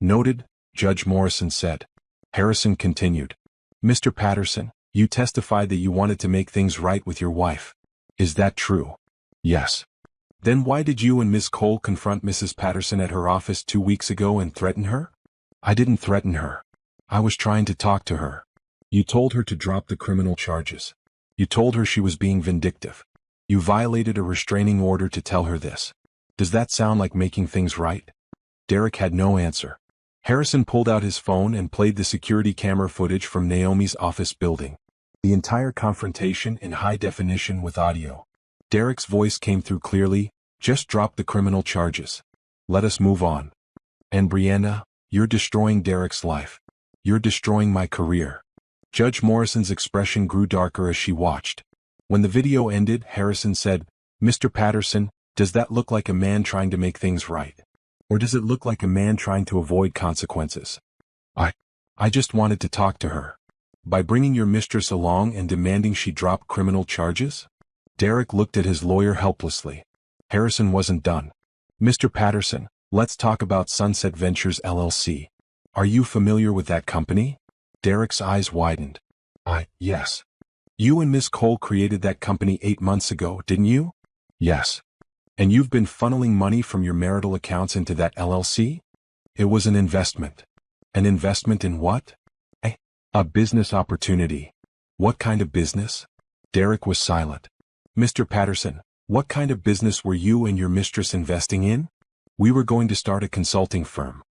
Noted, Judge Morrison said. Harrison continued. Mr. Patterson, you testified that you wanted to make things right with your wife. Is that true? Yes. Then why did you and Ms. Cole confront Mrs. Patterson at her office 2 weeks ago and threaten her? I didn't threaten her. I was trying to talk to her. You told her to drop the criminal charges. You told her she was being vindictive. You violated a restraining order to tell her this. Does that sound like making things right? Derek had no answer. Harrison pulled out his phone and played the security camera footage from Naomi's office building. The entire confrontation in high definition with audio. Derek's voice came through clearly. Just drop the criminal charges. Let us move on. And Brianna, you're destroying Derek's life. You're destroying my career. Judge Morrison's expression grew darker as she watched. When the video ended, Harrison said, Mr. Patterson, does that look like a man trying to make things right? Or does it look like a man trying to avoid consequences? I just wanted to talk to her. By bringing your mistress along and demanding she drop criminal charges? Derek looked at his lawyer helplessly. Harrison wasn't done. Mr. Patterson, let's talk about Sunset Ventures LLC. Are you familiar with that company? Derek's eyes widened. Yes. You and Ms. Cole created that company 8 months ago, didn't you? Yes. And you've been funneling money from your marital accounts into that LLC? It was an investment. An investment in what? A business opportunity. What kind of business? Derek was silent. Mr. Patterson, what kind of business were you and your mistress investing in? We were going to start a consulting firm.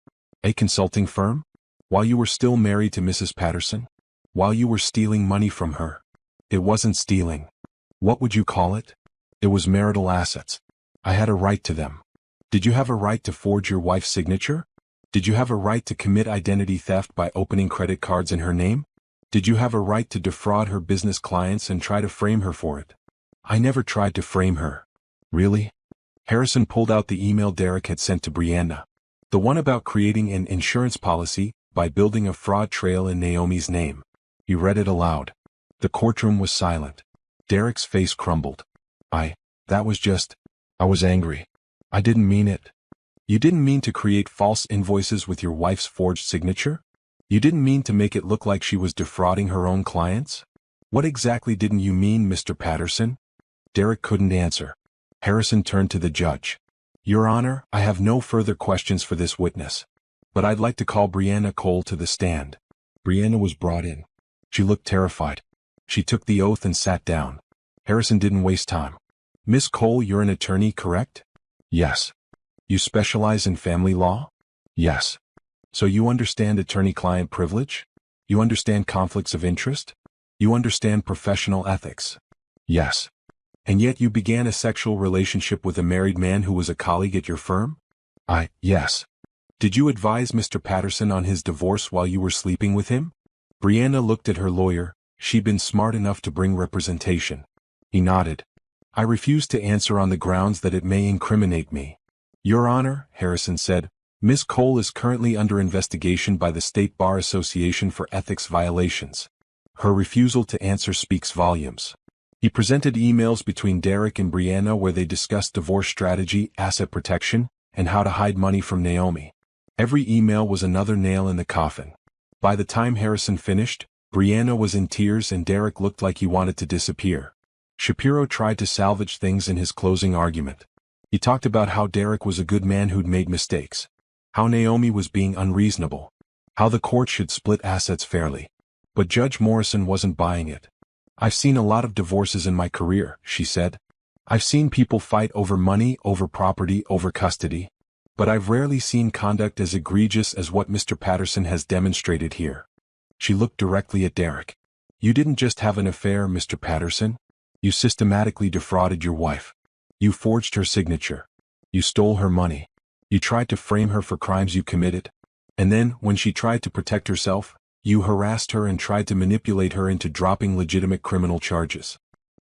A consulting firm? While you were still married to Mrs. Patterson? While you were stealing money from her? It wasn't stealing. What would you call it? It was marital assets. I had a right to them. Did you have a right to forge your wife's signature? Did you have a right to commit identity theft by opening credit cards in her name? Did you have a right to defraud her business clients and try to frame her for it? I never tried to frame her. Really? Harrison pulled out the email Derek had sent to Brianna. The one about creating an insurance policy by building a fraud trail in Naomi's name. He read it aloud. The courtroom was silent. Derek's face crumbled. I was angry. I didn't mean it. You didn't mean to create false invoices with your wife's forged signature? You didn't mean to make it look like she was defrauding her own clients? What exactly didn't you mean, Mr. Patterson? Derek couldn't answer. Harrison turned to the judge. Your Honor, I have no further questions for this witness. But I'd like to call Brianna Cole to the stand. Brianna was brought in. She looked terrified. She took the oath and sat down. Harrison didn't waste time. Miss Cole, you're an attorney, correct? Yes. You specialize in family law? Yes. So you understand attorney-client privilege? You understand conflicts of interest? You understand professional ethics? Yes. And yet you began a sexual relationship with a married man who was a colleague at your firm? Yes. Did you advise Mr. Patterson on his divorce while you were sleeping with him? Brianna looked at her lawyer. She'd been smart enough to bring representation. He nodded. I refuse to answer on the grounds that it may incriminate me. Your Honor, Harrison said, Ms. Cole is currently under investigation by the State Bar Association for ethics violations. Her refusal to answer speaks volumes. He presented emails between Derek and Brianna where they discussed divorce strategy, asset protection, and how to hide money from Naomi. Every email was another nail in the coffin. By the time Harrison finished, Brianna was in tears and Derek looked like he wanted to disappear. Shapiro tried to salvage things in his closing argument. He talked about how Derek was a good man who'd made mistakes, how Naomi was being unreasonable, how the court should split assets fairly. But Judge Morrison wasn't buying it. "I've seen a lot of divorces in my career," she said. "I've seen people fight over money, over property, over custody. But I've rarely seen conduct as egregious as what Mr. Patterson has demonstrated here." She looked directly at Derek. "You didn't just have an affair, Mr. Patterson. You systematically defrauded your wife. You forged her signature. You stole her money. You tried to frame her for crimes you committed. And then, when she tried to protect herself, you harassed her and tried to manipulate her into dropping legitimate criminal charges."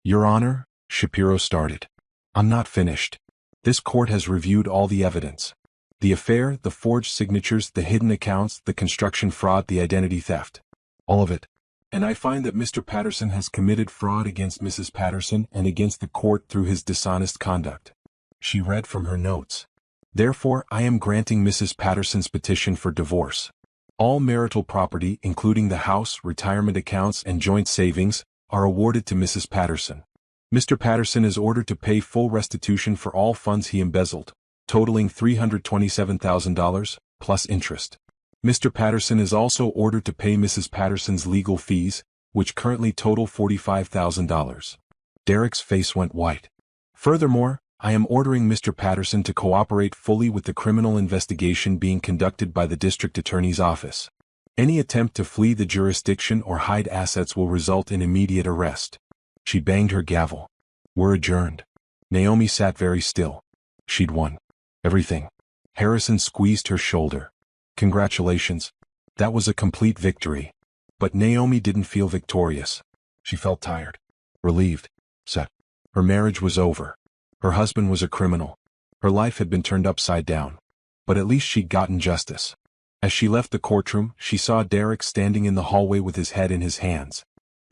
"Your Honor," Shapiro started. "I'm not finished. This court has reviewed all the evidence. The affair, the forged signatures, the hidden accounts, the construction fraud, the identity theft. All of it. And I find that Mr. Patterson has committed fraud against Mrs. Patterson and against the court through his dishonest conduct." She read from her notes. "Therefore, I am granting Mrs. Patterson's petition for divorce. All marital property, including the house, retirement accounts, and joint savings, are awarded to Mrs. Patterson. Mr. Patterson is ordered to pay full restitution for all funds he embezzled, totaling $327,000, plus interest. Mr. Patterson is also ordered to pay Mrs. Patterson's legal fees, which currently total $45,000. Derek's face went white. "Furthermore, I am ordering Mr. Patterson to cooperate fully with the criminal investigation being conducted by the District Attorney's Office. Any attempt to flee the jurisdiction or hide assets will result in immediate arrest." She banged her gavel. "We're adjourned." Naomi sat very still. She'd won. Everything. Harrison squeezed her shoulder. "Congratulations. That was a complete victory." But Naomi didn't feel victorious. She felt tired. Relieved. Set. Her marriage was over. Her husband was a criminal. Her life had been turned upside down. But at least she'd gotten justice. As she left the courtroom, she saw Derek standing in the hallway with his head in his hands.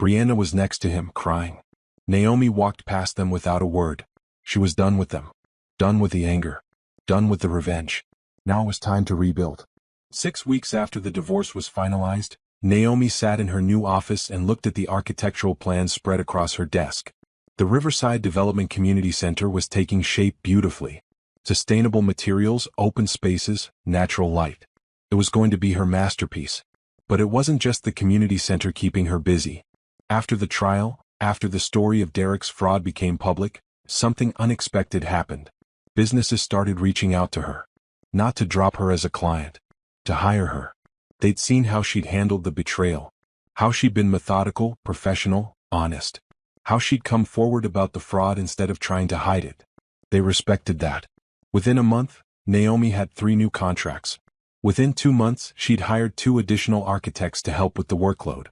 Brianna was next to him, crying. Naomi walked past them without a word. She was done with them. Done with the anger. Done with the revenge. Now it was time to rebuild. 6 weeks after the divorce was finalized, Naomi sat in her new office and looked at the architectural plans spread across her desk. The Riverside Development Community Center was taking shape beautifully. Sustainable materials, open spaces, natural light. It was going to be her masterpiece. But it wasn't just the community center keeping her busy. After the trial, after the story of Derek's fraud became public, something unexpected happened. Businesses started reaching out to her. Not to drop her as a client. To hire her. They'd seen how she'd handled the betrayal. How she'd been methodical, professional, honest. How she'd come forward about the fraud instead of trying to hide it. They respected that. Within a month, Naomi had 3 new contracts. Within 2 months, she'd hired 2 additional architects to help with the workload.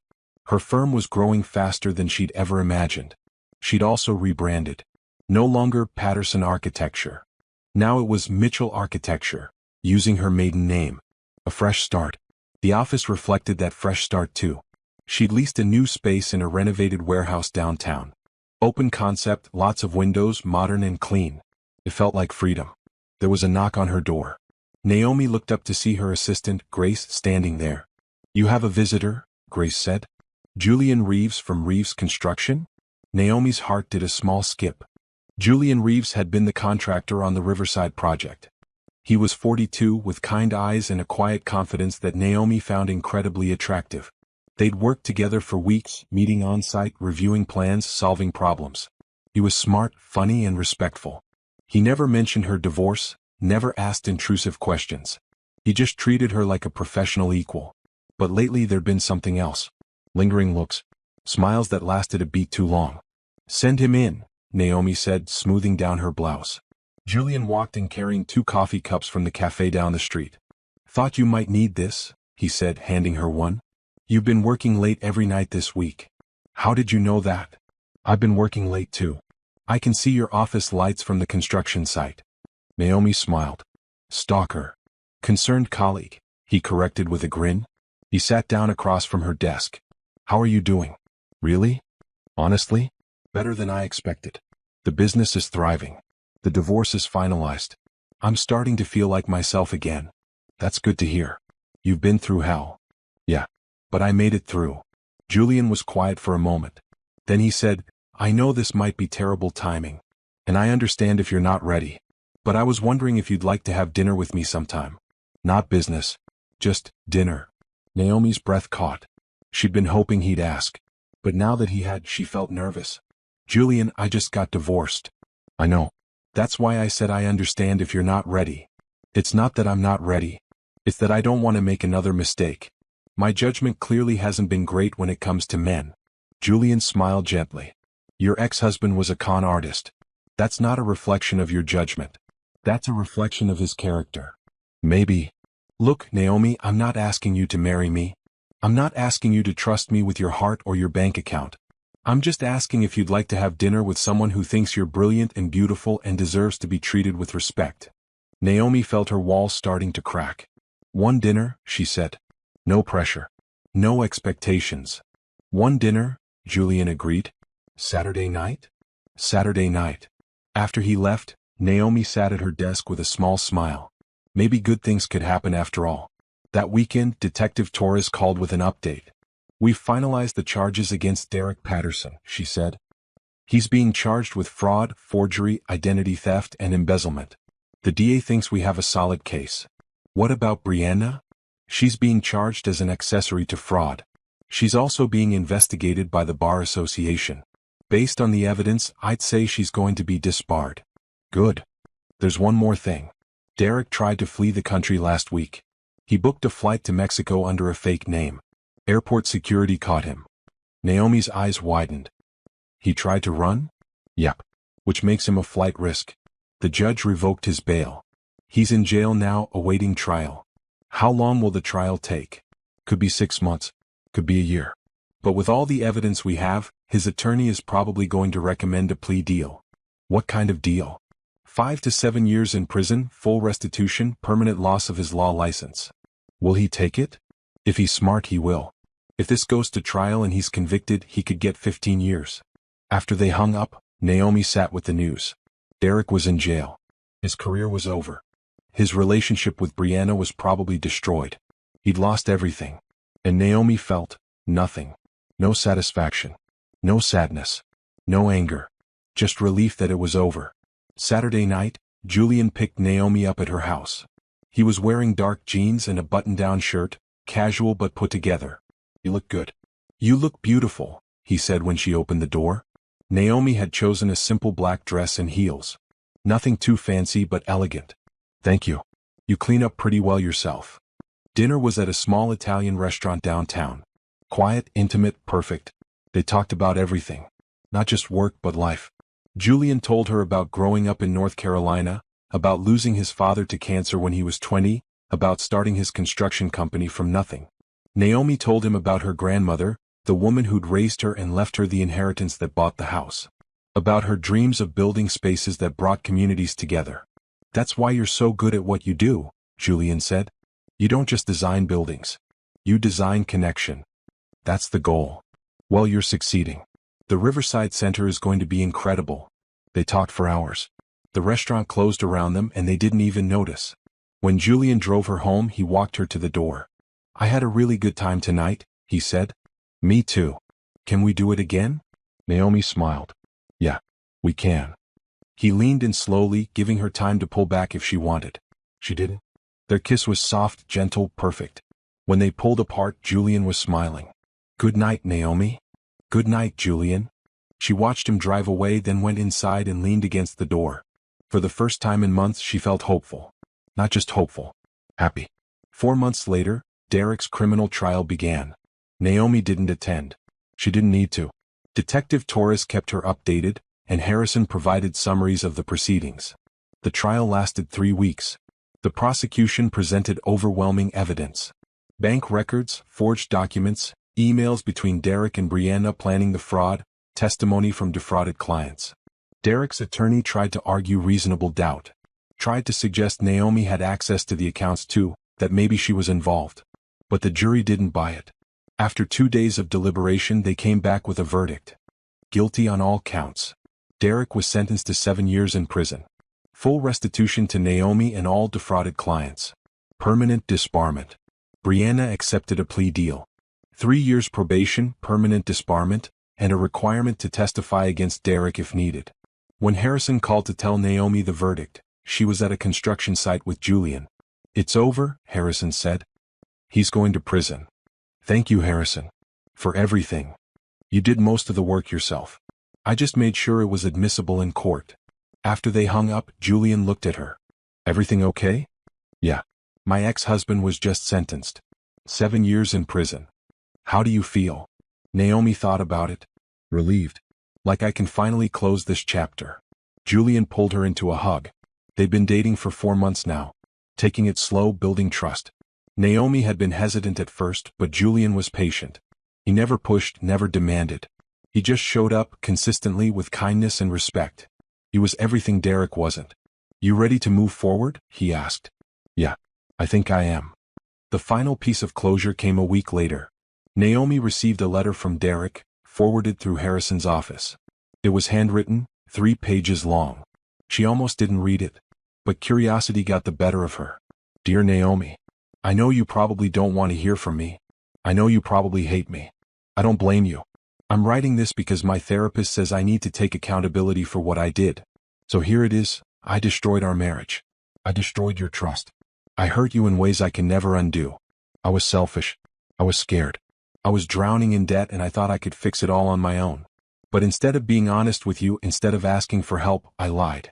Her firm was growing faster than she'd ever imagined. She'd also rebranded. No longer Patterson Architecture. Now it was Mitchell Architecture, using her maiden name. A fresh start. The office reflected that fresh start too. She'd leased a new space in a renovated warehouse downtown. Open concept, lots of windows, modern and clean. It felt like freedom. There was a knock on her door. Naomi looked up to see her assistant, Grace, standing there. "You have a visitor," Grace said. "Julian Reeves from Reeves Construction?" Naomi's heart did a small skip. Julian Reeves had been the contractor on the Riverside project. He was 42, with kind eyes and a quiet confidence that Naomi found incredibly attractive. They'd worked together for weeks, meeting on-site, reviewing plans, solving problems. He was smart, funny, and respectful. He never mentioned her divorce, never asked intrusive questions. He just treated her like a professional equal. But lately there'd been something else. Lingering looks. Smiles that lasted a beat too long. "Send him in," Naomi said, smoothing down her blouse. Julian walked in carrying 2 coffee cups from the cafe down the street. "Thought you might need this," he said, handing her one. "You've been working late every night this week." "How did you know that?" "I've been working late too. I can see your office lights from the construction site." Naomi smiled. "Stalker." "Concerned colleague," he corrected with a grin. He sat down across from her desk. "How are you doing?" "Really? Honestly? Better than I expected. The business is thriving. The divorce is finalized. I'm starting to feel like myself again." "That's good to hear. You've been through hell." "Yeah. But I made it through." Julian was quiet for a moment. Then he said, "I know this might be terrible timing. And I understand if you're not ready. But I was wondering if you'd like to have dinner with me sometime. Not business. Just dinner." Naomi's breath caught. She'd been hoping he'd ask. But now that he had, she felt nervous. Julian, I just got divorced. I know. That's why I said I understand if you're not ready. It's not that I'm not ready. It's that I don't want to make another mistake. My judgment clearly hasn't been great when it comes to men. Julian smiled gently. Your ex-husband was a con artist. That's not a reflection of your judgment. That's a reflection of his character. Maybe. Look, Naomi, I'm not asking you to marry me. I'm not asking you to trust me with your heart or your bank account. I'm just asking if you'd like to have dinner with someone who thinks you're brilliant and beautiful and deserves to be treated with respect. Naomi felt her walls starting to crack. One dinner, she said. No pressure. No expectations. One dinner, Julian agreed. Saturday night? Saturday night. After he left, Naomi sat at her desk with a small smile. Maybe good things could happen after all. That weekend, Detective Torres called with an update. We've finalized the charges against Derek Patterson, she said. He's being charged with fraud, forgery, identity theft, and embezzlement. The DA thinks we have a solid case. What about Brianna? She's being charged as an accessory to fraud. She's also being investigated by the Bar Association. Based on the evidence, I'd say she's going to be disbarred. Good. There's one more thing. Derek tried to flee the country last week. He booked a flight to Mexico under a fake name. Airport security caught him. Naomi's eyes widened. He tried to run? Yep. Which makes him a flight risk. The judge revoked his bail. He's in jail now, awaiting trial. How long will the trial take? Could be 6 months. Could be a year. But with all the evidence we have, his attorney is probably going to recommend a plea deal. What kind of deal? 5 to 7 years in prison, full restitution, permanent loss of his law license. Will he take it? If he's smart, he will. If this goes to trial and he's convicted, he could get 15 years. After they hung up, Naomi sat with the news. Derek was in jail. His career was over. His relationship with Brianna was probably destroyed. He'd lost everything. And Naomi felt nothing. No satisfaction. No sadness. No anger. Just relief that it was over. Saturday night, Julian picked Naomi up at her house. He was wearing dark jeans and a button-down shirt, casual but put together. You look good. You look beautiful, he said when she opened the door. Naomi had chosen a simple black dress and heels. Nothing too fancy but elegant. Thank you. You clean up pretty well yourself. Dinner was at a small Italian restaurant downtown. Quiet, intimate, perfect. They talked about everything. Not just work but life. Julian told her about growing up in North Carolina, about losing his father to cancer when he was 20, about starting his construction company from nothing. Naomi told him about her grandmother, the woman who'd raised her and left her the inheritance that bought the house. About her dreams of building spaces that brought communities together. That's why you're so good at what you do, Julian said. You don't just design buildings. You design connection. That's the goal. Well, you're succeeding. The Riverside Center is going to be incredible. They talked for hours. The restaurant closed around them and they didn't even notice. When Julian drove her home, he walked her to the door. I had a really good time tonight, he said. Me too. Can we do it again? Naomi smiled. Yeah, we can. He leaned in slowly, giving her time to pull back if she wanted. She didn't. Their kiss was soft, gentle, perfect. When they pulled apart, Julian was smiling. Good night, Naomi. Good night, Julian. She watched him drive away, then went inside and leaned against the door. For the first time in months, she felt hopeful. Not just hopeful. Happy. 4 months later, Derek's criminal trial began. Naomi didn't attend. She didn't need to. Detective Torres kept her updated, and Harrison provided summaries of the proceedings. The trial lasted 3 weeks. The prosecution presented overwhelming evidence. Bank records, forged documents, emails between Derek and Brianna planning the fraud, testimony from defrauded clients. Derek's attorney tried to argue reasonable doubt. Tried to suggest Naomi had access to the accounts too, that maybe she was involved. But the jury didn't buy it. After 2 days of deliberation, they came back with a verdict. Guilty on all counts. Derek was sentenced to 7 years in prison. Full restitution to Naomi and all defrauded clients. Permanent disbarment. Brianna accepted a plea deal. 3 years probation, permanent disbarment, and a requirement to testify against Derek if needed. When Harrison called to tell Naomi the verdict, she was at a construction site with Julian. It's over, Harrison said. He's going to prison. Thank you, Harrison. For everything. You did most of the work yourself. I just made sure it was admissible in court. After they hung up, Julian looked at her. Everything okay? Yeah. My ex-husband was just sentenced. 7 years in prison. How do you feel? Naomi thought about it. Relieved. Like I can finally close this chapter. Julian pulled her into a hug. They'd been dating for 4 months now. Taking it slow, building trust. Naomi had been hesitant at first, but Julian was patient. He never pushed, never demanded. He just showed up, consistently, with kindness and respect. He was everything Derek wasn't. You ready to move forward? He asked. Yeah, I think I am. The final piece of closure came a week later. Naomi received a letter from Derek, forwarded through Harrison's office. It was handwritten, 3 pages long. She almost didn't read it, but curiosity got the better of her. Dear Naomi, I know you probably don't want to hear from me. I know you probably hate me. I don't blame you. I'm writing this because my therapist says I need to take accountability for what I did. So here it is. I destroyed our marriage. I destroyed your trust. I hurt you in ways I can never undo. I was selfish. I was scared. I was drowning in debt and I thought I could fix it all on my own. But instead of being honest with you, instead of asking for help, I lied.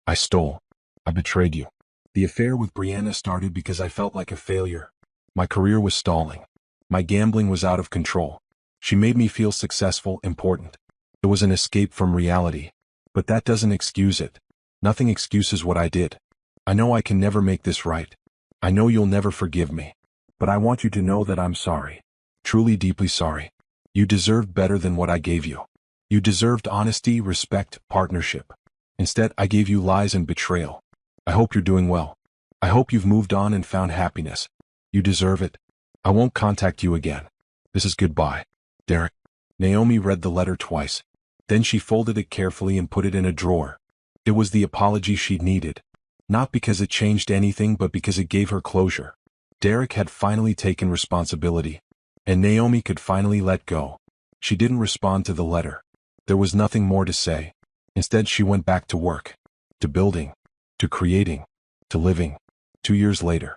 I stole. I betrayed you. The affair with Brianna started because I felt like a failure. My career was stalling. My gambling was out of control. She made me feel successful, important. It was an escape from reality. But that doesn't excuse it. Nothing excuses what I did. I know I can never make this right. I know you'll never forgive me. But I want you to know that I'm sorry. Truly, deeply sorry. You deserved better than what I gave you. You deserved honesty, respect, partnership. Instead, I gave you lies and betrayal. I hope you're doing well. I hope you've moved on and found happiness. You deserve it. I won't contact you again. This is goodbye. Derek. Naomi read the letter twice. Then she folded it carefully and put it in a drawer. It was the apology she'd needed. Not because it changed anything, but because it gave her closure. Derek had finally taken responsibility. And Naomi could finally let go. She didn't respond to the letter. There was nothing more to say. Instead, she went back to work. To building. To creating. To living. 2 years later.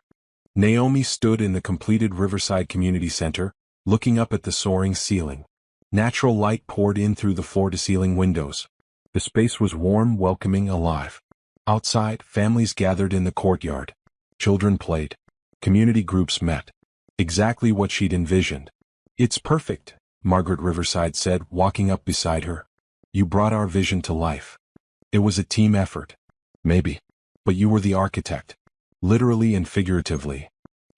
Naomi stood in the completed Riverside Community Center, looking up at the soaring ceiling. Natural light poured in through the floor-to-ceiling windows. The space was warm, welcoming, alive. Outside, families gathered in the courtyard. Children played. Community groups met. Exactly what she'd envisioned. It's perfect, Margaret Riverside said, walking up beside her. You brought our vision to life. It was a team effort. Maybe. But you were the architect. Literally and figuratively.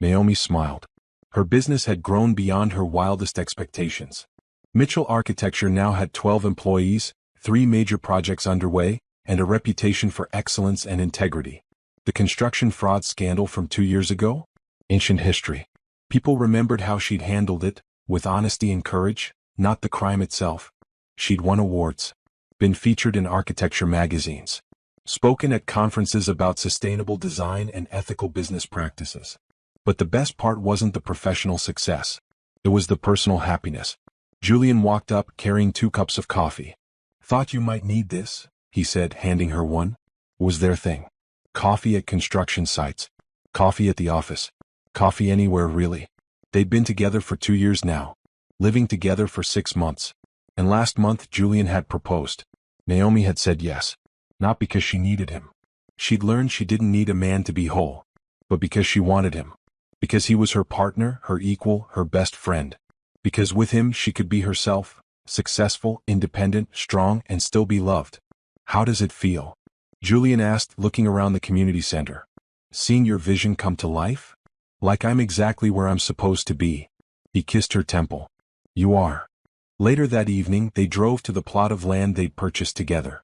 Naomi smiled. Her business had grown beyond her wildest expectations. Mitchell Architecture now had 12 employees, 3 major projects underway, and a reputation for excellence and integrity. The construction fraud scandal from 2 years ago? Ancient history. People remembered how she'd handled it, with honesty and courage, not the crime itself. She'd won awards. Been featured in architecture magazines. Spoken at conferences about sustainable design and ethical business practices. But the best part wasn't the professional success. It was the personal happiness. Julian walked up carrying 2 cups of coffee. Thought you might need this, he said, handing her one. Was their thing. Coffee at construction sites. Coffee at the office. Coffee anywhere, really. They'd been together for 2 years now. Living together for 6 months. And last month Julian had proposed. Naomi had said yes. Not because she needed him. She'd learned she didn't need a man to be whole. But because she wanted him. Because he was her partner, her equal, her best friend. Because with him she could be herself, successful, independent, strong, and still be loved. How does it feel? Julian asked, looking around the community center. Seeing your vision come to life? Like I'm exactly where I'm supposed to be. He kissed her temple. You are. Later that evening, they drove to the plot of land they'd purchased together.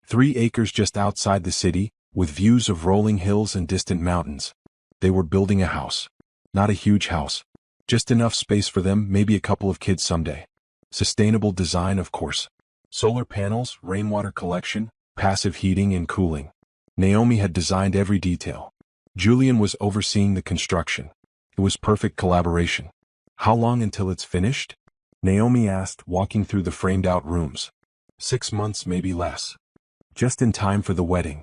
3 acres just outside the city, with views of rolling hills and distant mountains. They were building a house. Not a huge house. Just enough space for them, maybe a couple of kids someday. Sustainable design, of course. Solar panels, rainwater collection, passive heating and cooling. Naomi had designed every detail. Julian was overseeing the construction. It was perfect collaboration. How long until it's finished? Naomi asked, walking through the framed-out rooms. 6 months, maybe less. Just in time for the wedding.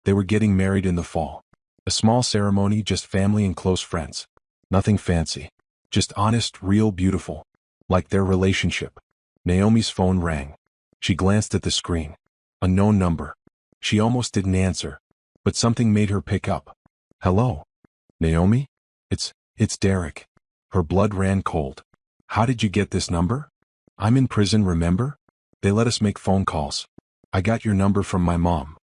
They were getting married in the fall. A small ceremony, just family and close friends. Nothing fancy. Just honest, real, beautiful. Like their relationship. Naomi's phone rang. She glanced at the screen. Unknown number. She almost didn't answer, but something made her pick up. Hello? Naomi? It's Derek. Her blood ran cold. How did you get this number? I'm in prison, remember? They let us make phone calls. I got your number from my mom.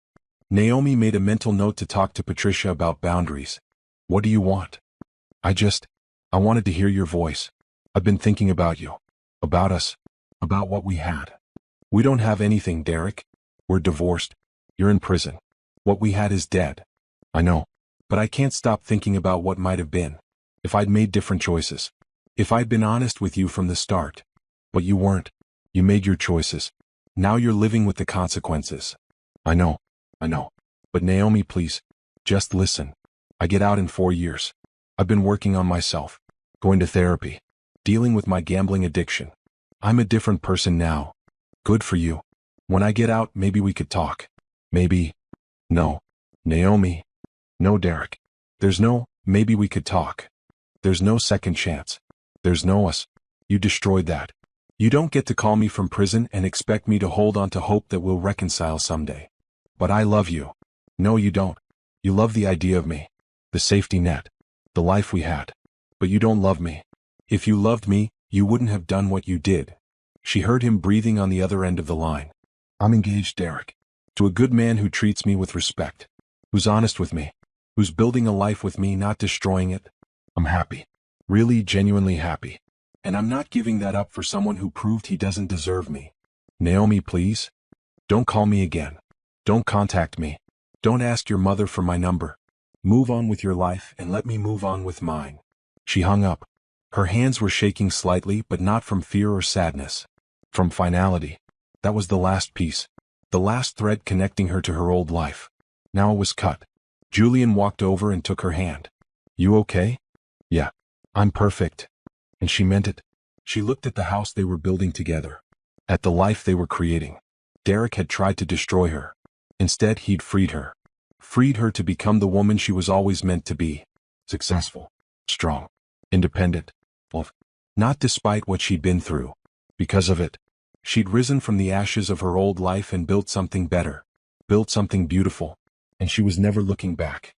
Naomi made a mental note to talk to Patricia about boundaries. What do you want? I wanted to hear your voice. I've been thinking about you. About us. About what we had. We don't have anything, Derek. We're divorced. You're in prison. What we had is dead. I know. But I can't stop thinking about what might have been. If I'd made different choices. If I'd been honest with you from the start. But you weren't. You made your choices. Now you're living with the consequences. I know. But Naomi, please. Just listen. I get out in 4 years. I've been working on myself. Going to therapy. Dealing with my gambling addiction. I'm a different person now. Good for you. When I get out, maybe we could talk. Maybe. No. Naomi. No, Derek. There's no, maybe we could talk. There's no second chance. There's no us. You destroyed that. You don't get to call me from prison and expect me to hold on to hope that we'll reconcile someday. But I love you. No, you don't. You love the idea of me. The safety net. The life we had. But you don't love me. If you loved me, you wouldn't have done what you did. She heard him breathing on the other end of the line. I'm engaged, Derek. To a good man who treats me with respect. Who's honest with me. Who's building a life with me, not destroying it. I'm happy. Really, genuinely happy. And I'm not giving that up for someone who proved he doesn't deserve me. Naomi, please. Don't call me again. Don't contact me. Don't ask your mother for my number. Move on with your life and let me move on with mine. She hung up. Her hands were shaking slightly, but not from fear or sadness. From finality. That was the last piece. The last thread connecting her to her old life. Now it was cut. Julian walked over and took her hand. You okay? Yeah. I'm perfect. And she meant it. She looked at the house they were building together. At the life they were creating. Derek had tried to destroy her. Instead, he'd freed her. Freed her to become the woman she was always meant to be. Successful. Strong. Independent. Well, not despite what she'd been through. Because of it. She'd risen from the ashes of her old life and built something better. Built something beautiful. And she was never looking back.